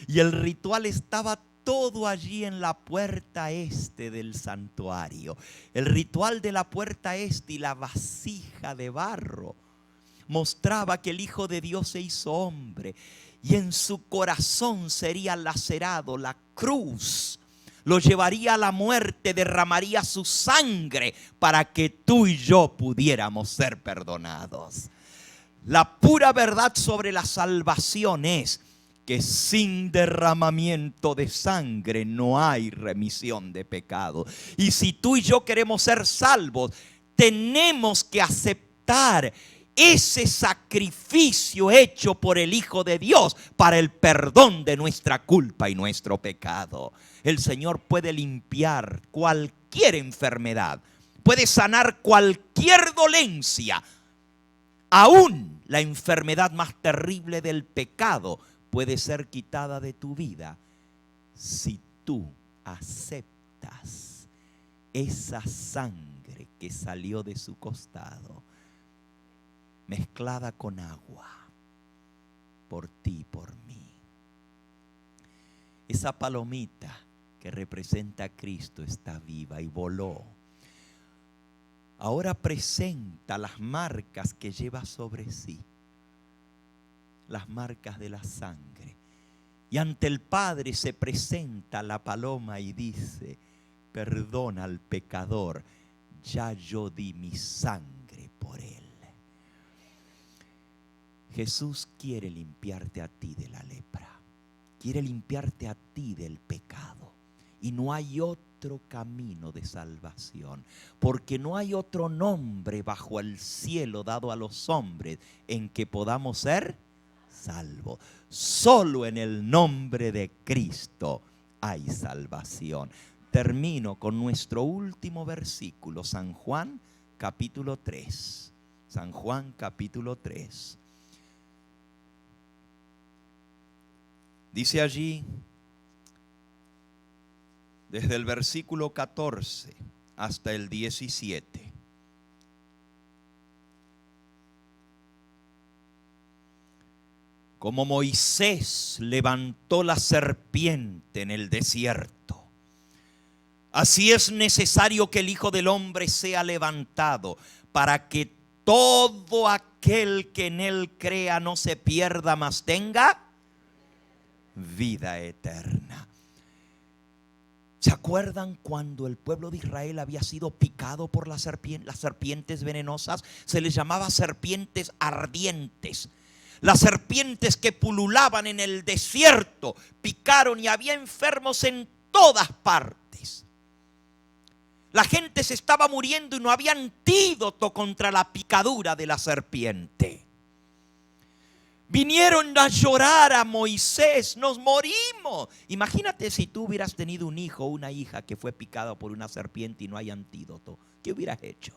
Y el ritual estaba todo allí en la puerta este del santuario. El ritual de la puerta este y la vasija de barro mostraba que el Hijo de Dios se hizo hombre y en su corazón sería lacerado la cruz. Lo llevaría a la muerte, derramaría su sangre para que tú y yo pudiéramos ser perdonados. La pura verdad sobre la salvación es que sin derramamiento de sangre no hay remisión de pecado. Y si tú y yo queremos ser salvos, tenemos que aceptar ese sacrificio hecho por el Hijo de Dios para el perdón de nuestra culpa y nuestro pecado. El Señor puede limpiar cualquier enfermedad, puede sanar cualquier dolencia, aún la enfermedad más terrible del pecado puede ser quitada de tu vida si tú aceptas esa sangre que salió de su costado, mezclada con agua, por ti y por mí. Esa palomita que representa a Cristo está viva y voló. Ahora presenta las marcas que lleva sobre sí, las marcas de la sangre. Y ante el Padre se presenta la paloma y dice: perdona al pecador, ya yo di mi sangre por él. Jesús quiere limpiarte a ti de la lepra, quiere limpiarte a ti del pecado. Y no hay otro camino de salvación, porque no hay otro nombre bajo el cielo dado a los hombres en que podamos ser salvos. Solo en el nombre de Cristo hay salvación. Termino con nuestro último versículo, San Juan capítulo 3. San Juan capítulo 3. Dice allí, desde el versículo 14 hasta el 17. Como Moisés levantó la serpiente en el desierto, así es necesario que el Hijo del Hombre sea levantado, para que todo aquel que en él crea no se pierda, mas tenga vida eterna. ¿Se acuerdan cuando el pueblo de Israel había sido picado por las serpientes venenosas? Se les llamaba serpientes ardientes. Las serpientes que pululaban en el desierto picaron y había enfermos en todas partes. La gente se estaba muriendo y no había antídoto contra la picadura de la serpiente. Vinieron a llorar a Moisés: nos morimos. Imagínate si tú hubieras tenido un hijo o una hija que fue picada por una serpiente y no hay antídoto. ¿Qué hubieras hecho?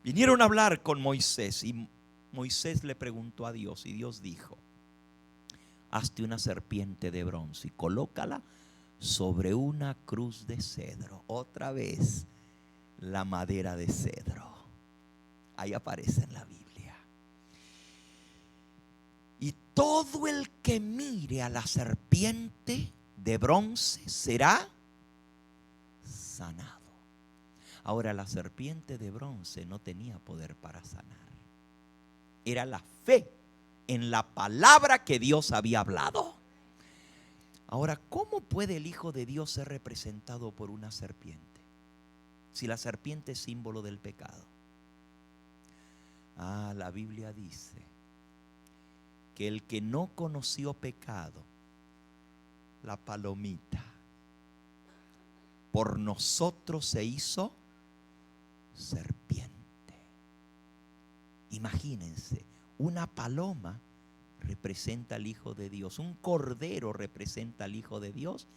Vinieron a hablar con Moisés y Moisés le preguntó a Dios y Dios dijo: hazte una serpiente de bronce y colócala sobre una cruz de cedro. Otra vez la madera de cedro. Ahí aparece en la Biblia. Y todo el que mire a la serpiente de bronce será sanado. Ahora, la serpiente de bronce no tenía poder para sanar. Era la fe en la palabra que Dios había hablado. Ahora, ¿cómo puede el Hijo de Dios ser representado por una serpiente? Si la serpiente es símbolo del pecado. La Biblia dice que el que no conoció pecado, la palomita, por nosotros se hizo serpiente. Imagínense, una paloma representa al Hijo de Dios, un cordero representa al Hijo de Dios,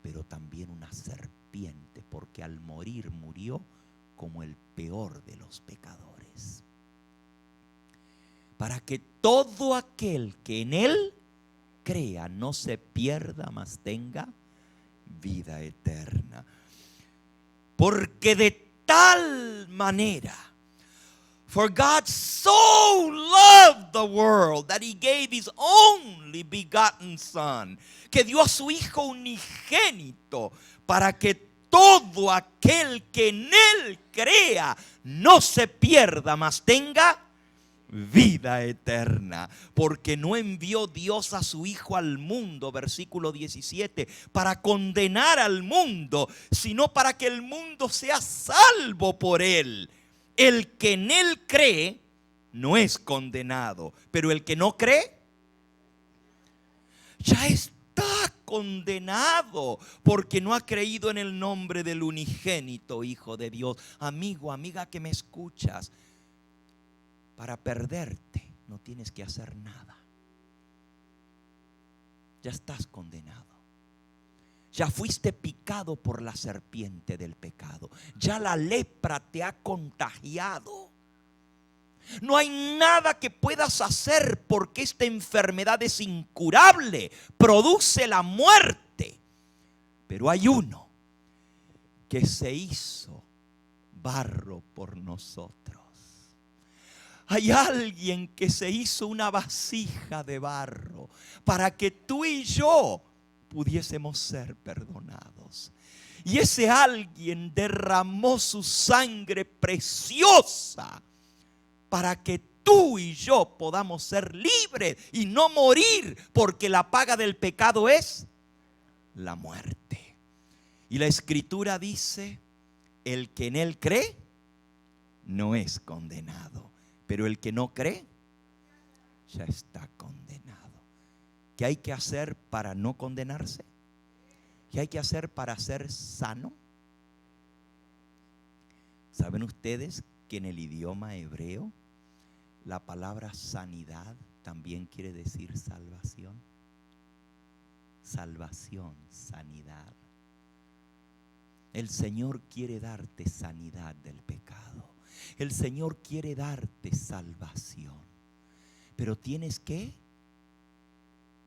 pero también una serpiente, porque al morir murió como el peor de los pecadores. Para que todo aquel que en él crea no se pierda, mas tenga vida eterna. Porque de tal manera, for God so loved the world that he gave his only begotten Son, que dio a su Hijo unigénito para que todo aquel que en él crea no se pierda, mas tenga vida eterna. Porque no envió Dios a su Hijo al mundo, versículo 17, para condenar al mundo, sino para que el mundo sea salvo por él. El que en él cree no es condenado, pero el que no cree ya está condenado, porque no ha creído en el nombre del unigénito Hijo de Dios. Amigo, amiga que me escuchas, Para perderte no tienes que hacer nada. Ya estás condenado. Ya fuiste picado por la serpiente del pecado. Ya la lepra te ha contagiado. No hay nada que puedas hacer porque esta enfermedad es incurable, produce la muerte. Pero hay uno que se hizo barro por nosotros. Hay alguien que se hizo una vasija de barro para que tú y yo pudiésemos ser perdonados. Y ese alguien derramó su sangre preciosa para que tú y yo podamos ser libres y no morir, porque la paga del pecado es la muerte. Y la Escritura dice: el que en él cree no es condenado, pero el que no cree ya está condenado. ¿Qué hay que hacer para no condenarse? ¿Qué hay que hacer para ser sano? ¿Saben ustedes que en el idioma hebreo la palabra sanidad también quiere decir salvación? Salvación, sanidad. El Señor quiere darte sanidad del pecado. El Señor quiere darte salvación. Pero tienes que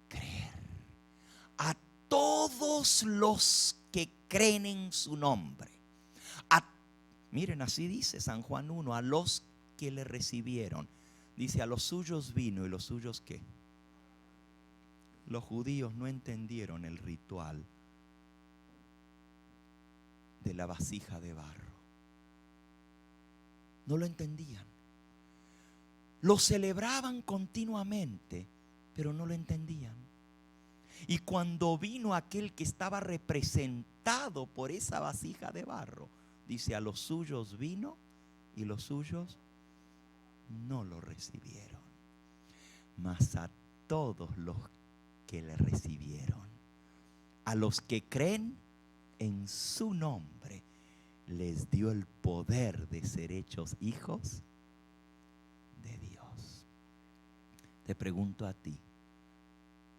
creer. A todos los que creen en su nombre. Miren, así dice San Juan 1, a los que le recibieron. Dice: a los suyos vino, y los suyos ¿qué? Los judíos no entendieron el ritual de la vasija de barro. No lo entendían. Lo celebraban continuamente, pero no lo entendían. Y cuando vino aquel que estaba representado por esa vasija de barro, dice: a los suyos vino y los suyos no lo recibieron. Mas a todos los que le recibieron, a los que creen en su nombre, les dio el poder de ser hechos hijos de Dios. Te pregunto a ti,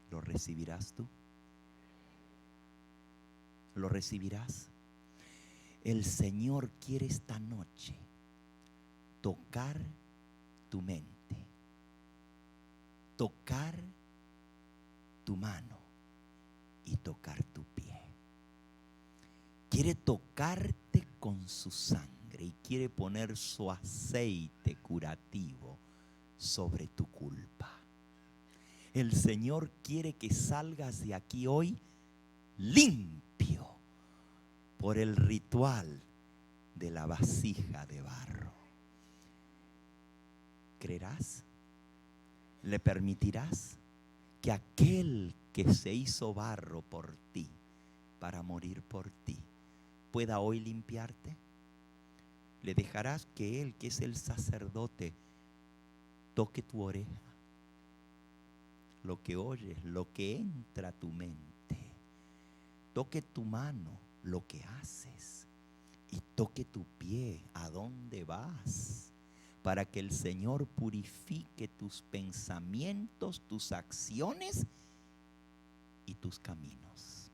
¿lo recibirás tú? ¿Lo recibirás? El Señor quiere esta noche tocar tu mente, tocar tu mano y tocar tu pie. Quiere tocarte con su sangre y quiere poner su aceite curativo sobre tu culpa. El Señor quiere que salgas de aquí hoy limpio por el ritual de la vasija de barro. ¿Creerás? ¿Le permitirás que aquel que se hizo barro por ti, para morir por ti, pueda hoy limpiarte? ¿Le dejarás que Él, que es el sacerdote, toque tu oreja? Lo que oyes, lo que entra a tu mente. Toque tu mano, lo que haces. Y toque tu pie, a dónde vas. Para que el Señor purifique tus pensamientos, tus acciones y tus caminos.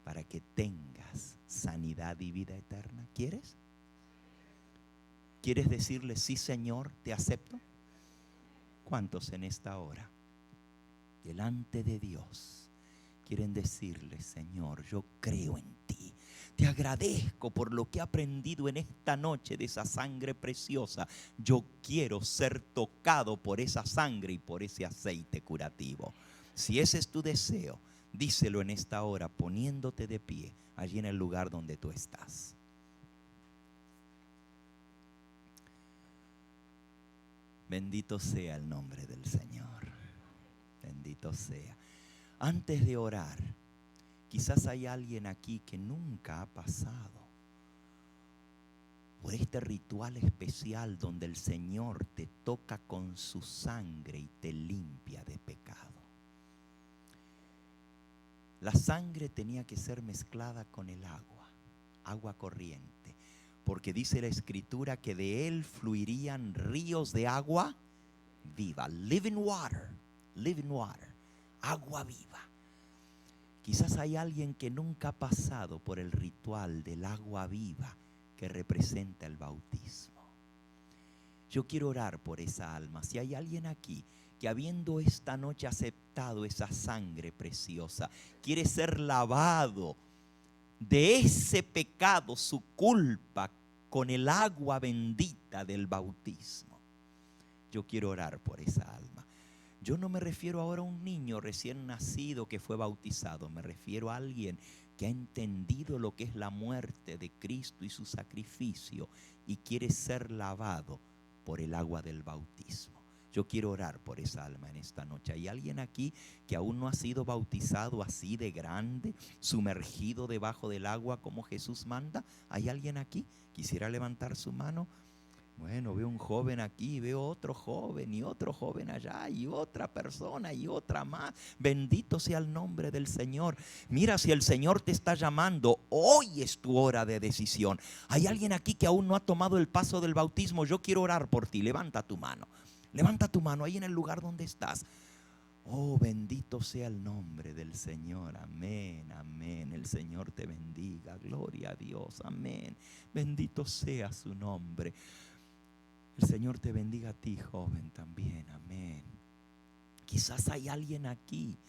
Para que tengas sanidad y vida eterna. ¿Quieres? ¿Quieres decirle: sí, Señor, te acepto? ¿Cuántos en esta hora, delante de Dios, quieren decirle: Señor, yo creo en ti? Te agradezco por lo que he aprendido en esta noche de esa sangre preciosa. Yo quiero ser tocado por esa sangre y por ese aceite curativo. Si ese es tu deseo, díselo en esta hora, poniéndote de pie allí en el lugar donde tú estás. Bendito sea el nombre del Señor. Bendito sea. Antes de orar, quizás hay alguien aquí que nunca ha pasado por este ritual especial donde el Señor te toca con su sangre y te limpia de pecado. La sangre tenía que ser mezclada con el agua corriente, porque dice la Escritura que de él fluirían ríos de agua viva. Living water, agua viva. Quizás hay alguien que nunca ha pasado por el ritual del agua viva que representa el bautismo. Yo quiero orar por esa alma. Si hay alguien aquí que habiendo esta noche aceptado esa sangre preciosa, quiere ser lavado de ese pecado, su culpa, con el agua bendita del bautismo, yo quiero orar por esa alma. Yo no me refiero ahora a un niño recién nacido que fue bautizado, me refiero a alguien que ha entendido lo que es la muerte de Cristo y su sacrificio y quiere ser lavado por el agua del bautismo. Yo quiero orar por esa alma en esta noche. ¿Hay alguien aquí que aún no ha sido bautizado así de grande, sumergido debajo del agua como Jesús manda? ¿Hay alguien aquí? ¿Quisiera levantar su mano? Bueno, veo un joven aquí, veo otro joven y otro joven allá y otra persona y otra más. Bendito sea el nombre del Señor. Mira, si el Señor te está llamando, hoy es tu hora de decisión. ¿Hay alguien aquí que aún no ha tomado el paso del bautismo? Yo quiero orar por ti. Levanta tu mano. Levanta tu mano ahí en el lugar donde estás. Oh, bendito sea el nombre del Señor. Amén, amén. El Señor te bendiga. Gloria a Dios. Amén. Bendito sea su nombre. El Señor te bendiga a ti, joven, también. Amén. Quizás hay alguien aquí.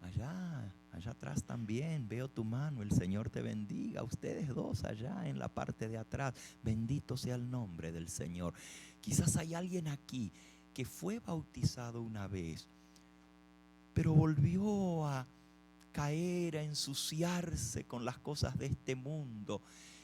Allá atrás también. Veo tu mano. El Señor te bendiga. Ustedes dos allá en la parte de atrás. Bendito sea el nombre del Señor. Quizás hay alguien aquí que fue bautizado una vez, pero volvió a caer, a ensuciarse con las cosas de este mundo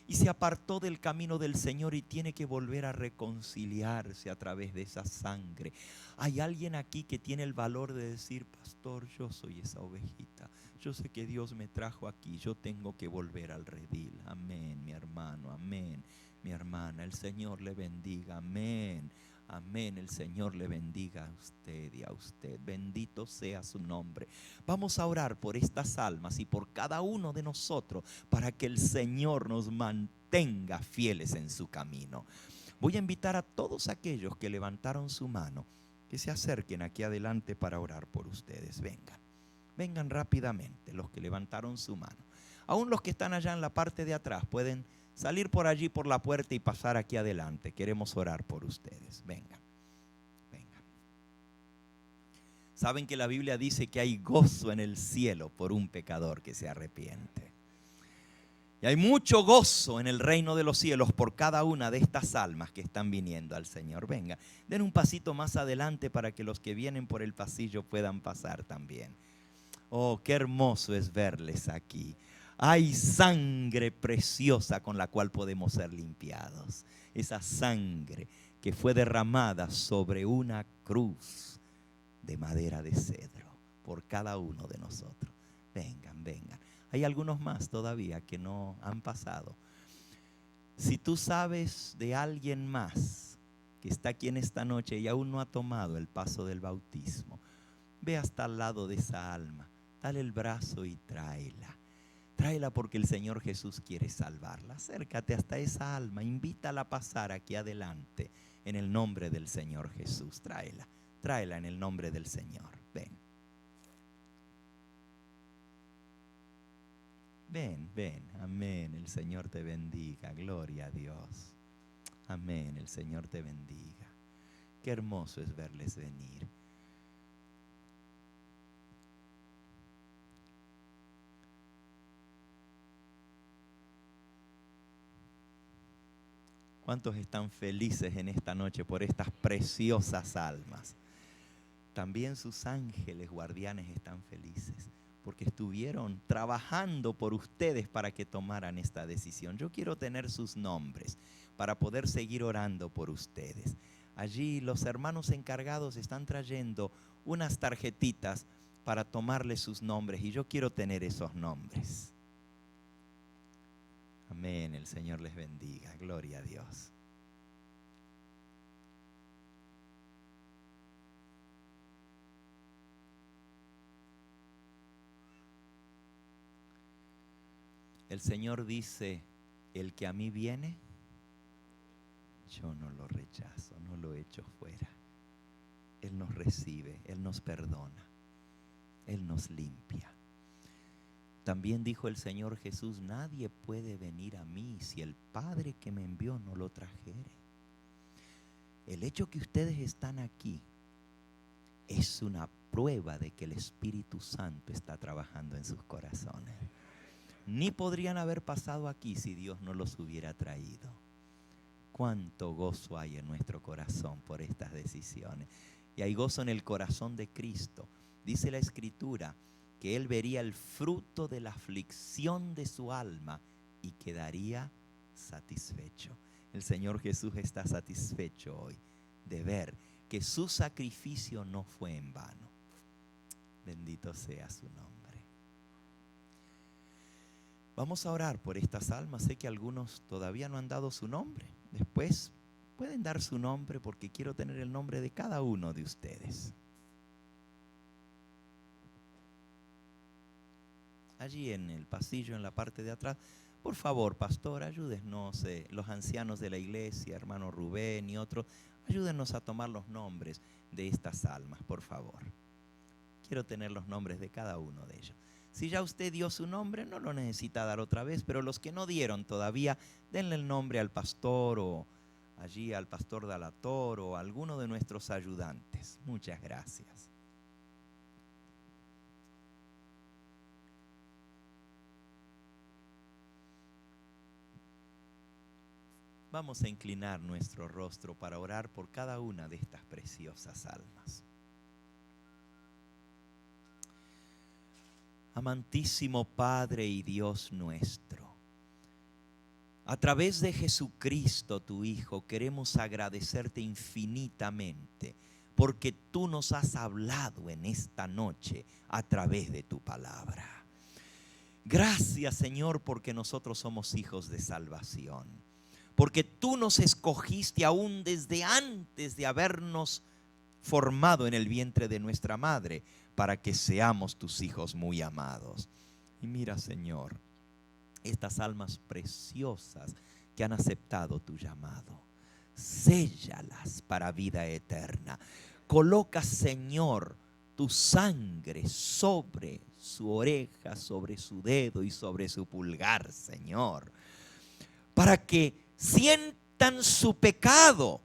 y se apartó del camino del Señor y tiene que volver a reconciliarse a través de esa sangre. Hay alguien aquí que tiene el valor de decir: pastor, yo soy esa ovejita, yo sé que Dios me trajo aquí, yo tengo que volver al redil. Amén, mi hermano, amén, mi hermana. El Señor le bendiga. Amén, amén. El Señor le bendiga a usted y a usted. Bendito sea su nombre. Vamos a orar por estas almas y por cada uno de nosotros para que el Señor nos mantenga fieles en su camino. Voy a invitar a todos aquellos que levantaron su mano que se acerquen aquí adelante para orar por ustedes. Vengan rápidamente los que levantaron su mano. Aún los que están allá en la parte de atrás pueden salir por allí por la puerta y pasar aquí adelante. Queremos orar por ustedes. Vengan. Saben que la Biblia dice que hay gozo en el cielo por un pecador que se arrepiente. Y hay mucho gozo en el reino de los cielos por cada una de estas almas que están viniendo al Señor. Venga, den un pasito más adelante para que los que vienen por el pasillo puedan pasar también. Oh, qué hermoso es verles aquí. Hay sangre preciosa con la cual podemos ser limpiados. Esa sangre que fue derramada sobre una cruz de madera de cedro por cada uno de nosotros. Vengan. Hay algunos más todavía que no han pasado. Si tú sabes de alguien más que está aquí en esta noche y aún no ha tomado el paso del bautismo, ve hasta al lado de esa alma, dale el brazo y tráela. Tráela porque el Señor Jesús quiere salvarla. Acércate hasta esa alma, invítala a pasar aquí adelante en el nombre del Señor Jesús. Tráela en el nombre del Señor. Ven, amén. El Señor te bendiga. Gloria a Dios. Amén, el Señor te bendiga. Qué hermoso es verles venir. ¿Cuántos están felices en esta noche por estas preciosas almas? También sus ángeles guardianes están felices porque estuvieron trabajando por ustedes para que tomaran esta decisión. Yo quiero tener sus nombres para poder seguir orando por ustedes. Allí los hermanos encargados están trayendo unas tarjetitas para tomarles sus nombres y yo quiero tener esos nombres. Amén, el Señor les bendiga. Gloria a Dios. El Señor dice El que a mí viene, yo no lo rechazo, no lo echo fuera. Él nos recibe, Él nos perdona, Él nos limpia. También dijo el Señor Jesús: nadie puede venir a mí si el Padre que me envió no lo trajere. El hecho que ustedes están aquí es una prueba de que el Espíritu Santo está trabajando en sus corazones. Ni podrían haber pasado aquí si Dios no los hubiera traído. Cuánto gozo hay en nuestro corazón por estas decisiones. Y hay gozo en el corazón de Cristo. Dice la Escritura que Él vería el fruto de la aflicción de su alma y quedaría satisfecho. El Señor Jesús está satisfecho hoy de ver que su sacrificio no fue en vano. Bendito sea su nombre. Vamos a orar por estas almas. Sé que algunos todavía no han dado su nombre. Después pueden dar su nombre porque quiero tener el nombre de cada uno de ustedes. Allí en el pasillo, en la parte de atrás, por favor, pastor, ayúdenos, los ancianos de la iglesia, hermano Rubén y otros, ayúdenos a tomar los nombres de estas almas, por favor. Quiero tener los nombres de cada uno de ellos. Si ya usted dio su nombre, no lo necesita dar otra vez, pero los que no dieron todavía, denle el nombre al pastor o allí al pastor Dalator o a alguno de nuestros ayudantes. Muchas gracias. Vamos a inclinar nuestro rostro para orar por cada una de estas preciosas almas. Amantísimo Padre y Dios nuestro, a través de Jesucristo, tu Hijo, queremos agradecerte infinitamente porque tú nos has hablado en esta noche a través de tu palabra. Gracias, Señor, porque nosotros somos hijos de salvación, porque tú nos escogiste aún desde antes de habernos formado en el vientre de nuestra madre, para que seamos tus hijos muy amados. Y mira, Señor, estas almas preciosas que han aceptado tu llamado, séllalas para vida eterna. Coloca, Señor, tu sangre sobre su oreja, sobre su dedo y sobre su pulgar, Señor, para que sientan su pecado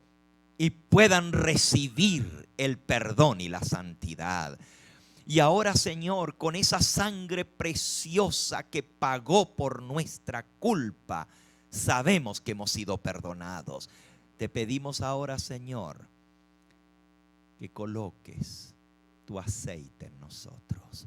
y puedan recibir el perdón y la santidad. Y ahora, Señor, con esa sangre preciosa que pagó por nuestra culpa, sabemos que hemos sido perdonados. Te pedimos ahora, Señor, que coloques tu aceite en nosotros.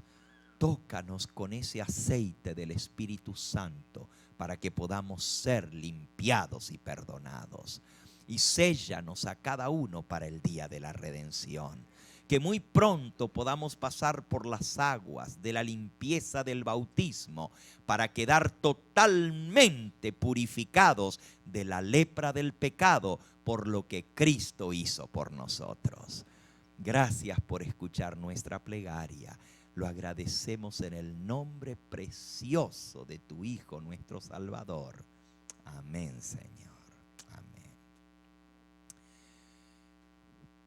Tócanos con ese aceite del Espíritu Santo para que podamos ser limpiados y perdonados. Y séllanos a cada uno para el día de la redención. Que muy pronto podamos pasar por las aguas de la limpieza del bautismo para quedar totalmente purificados de la lepra del pecado por lo que Cristo hizo por nosotros. Gracias por escuchar nuestra plegaria. Lo agradecemos en el nombre precioso de tu Hijo, nuestro Salvador. Amén, Señor.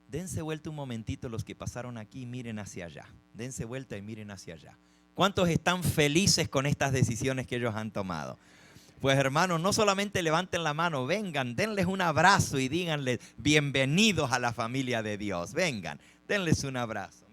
Dense vuelta un momentito los que pasaron aquí, miren hacia allá. Dense vuelta y miren hacia allá. ¿Cuántos están felices con estas decisiones que ellos han tomado? Pues hermanos, no solamente levanten la mano, vengan, denles un abrazo y díganles bienvenidos a la familia de Dios. Vengan, denles un abrazo.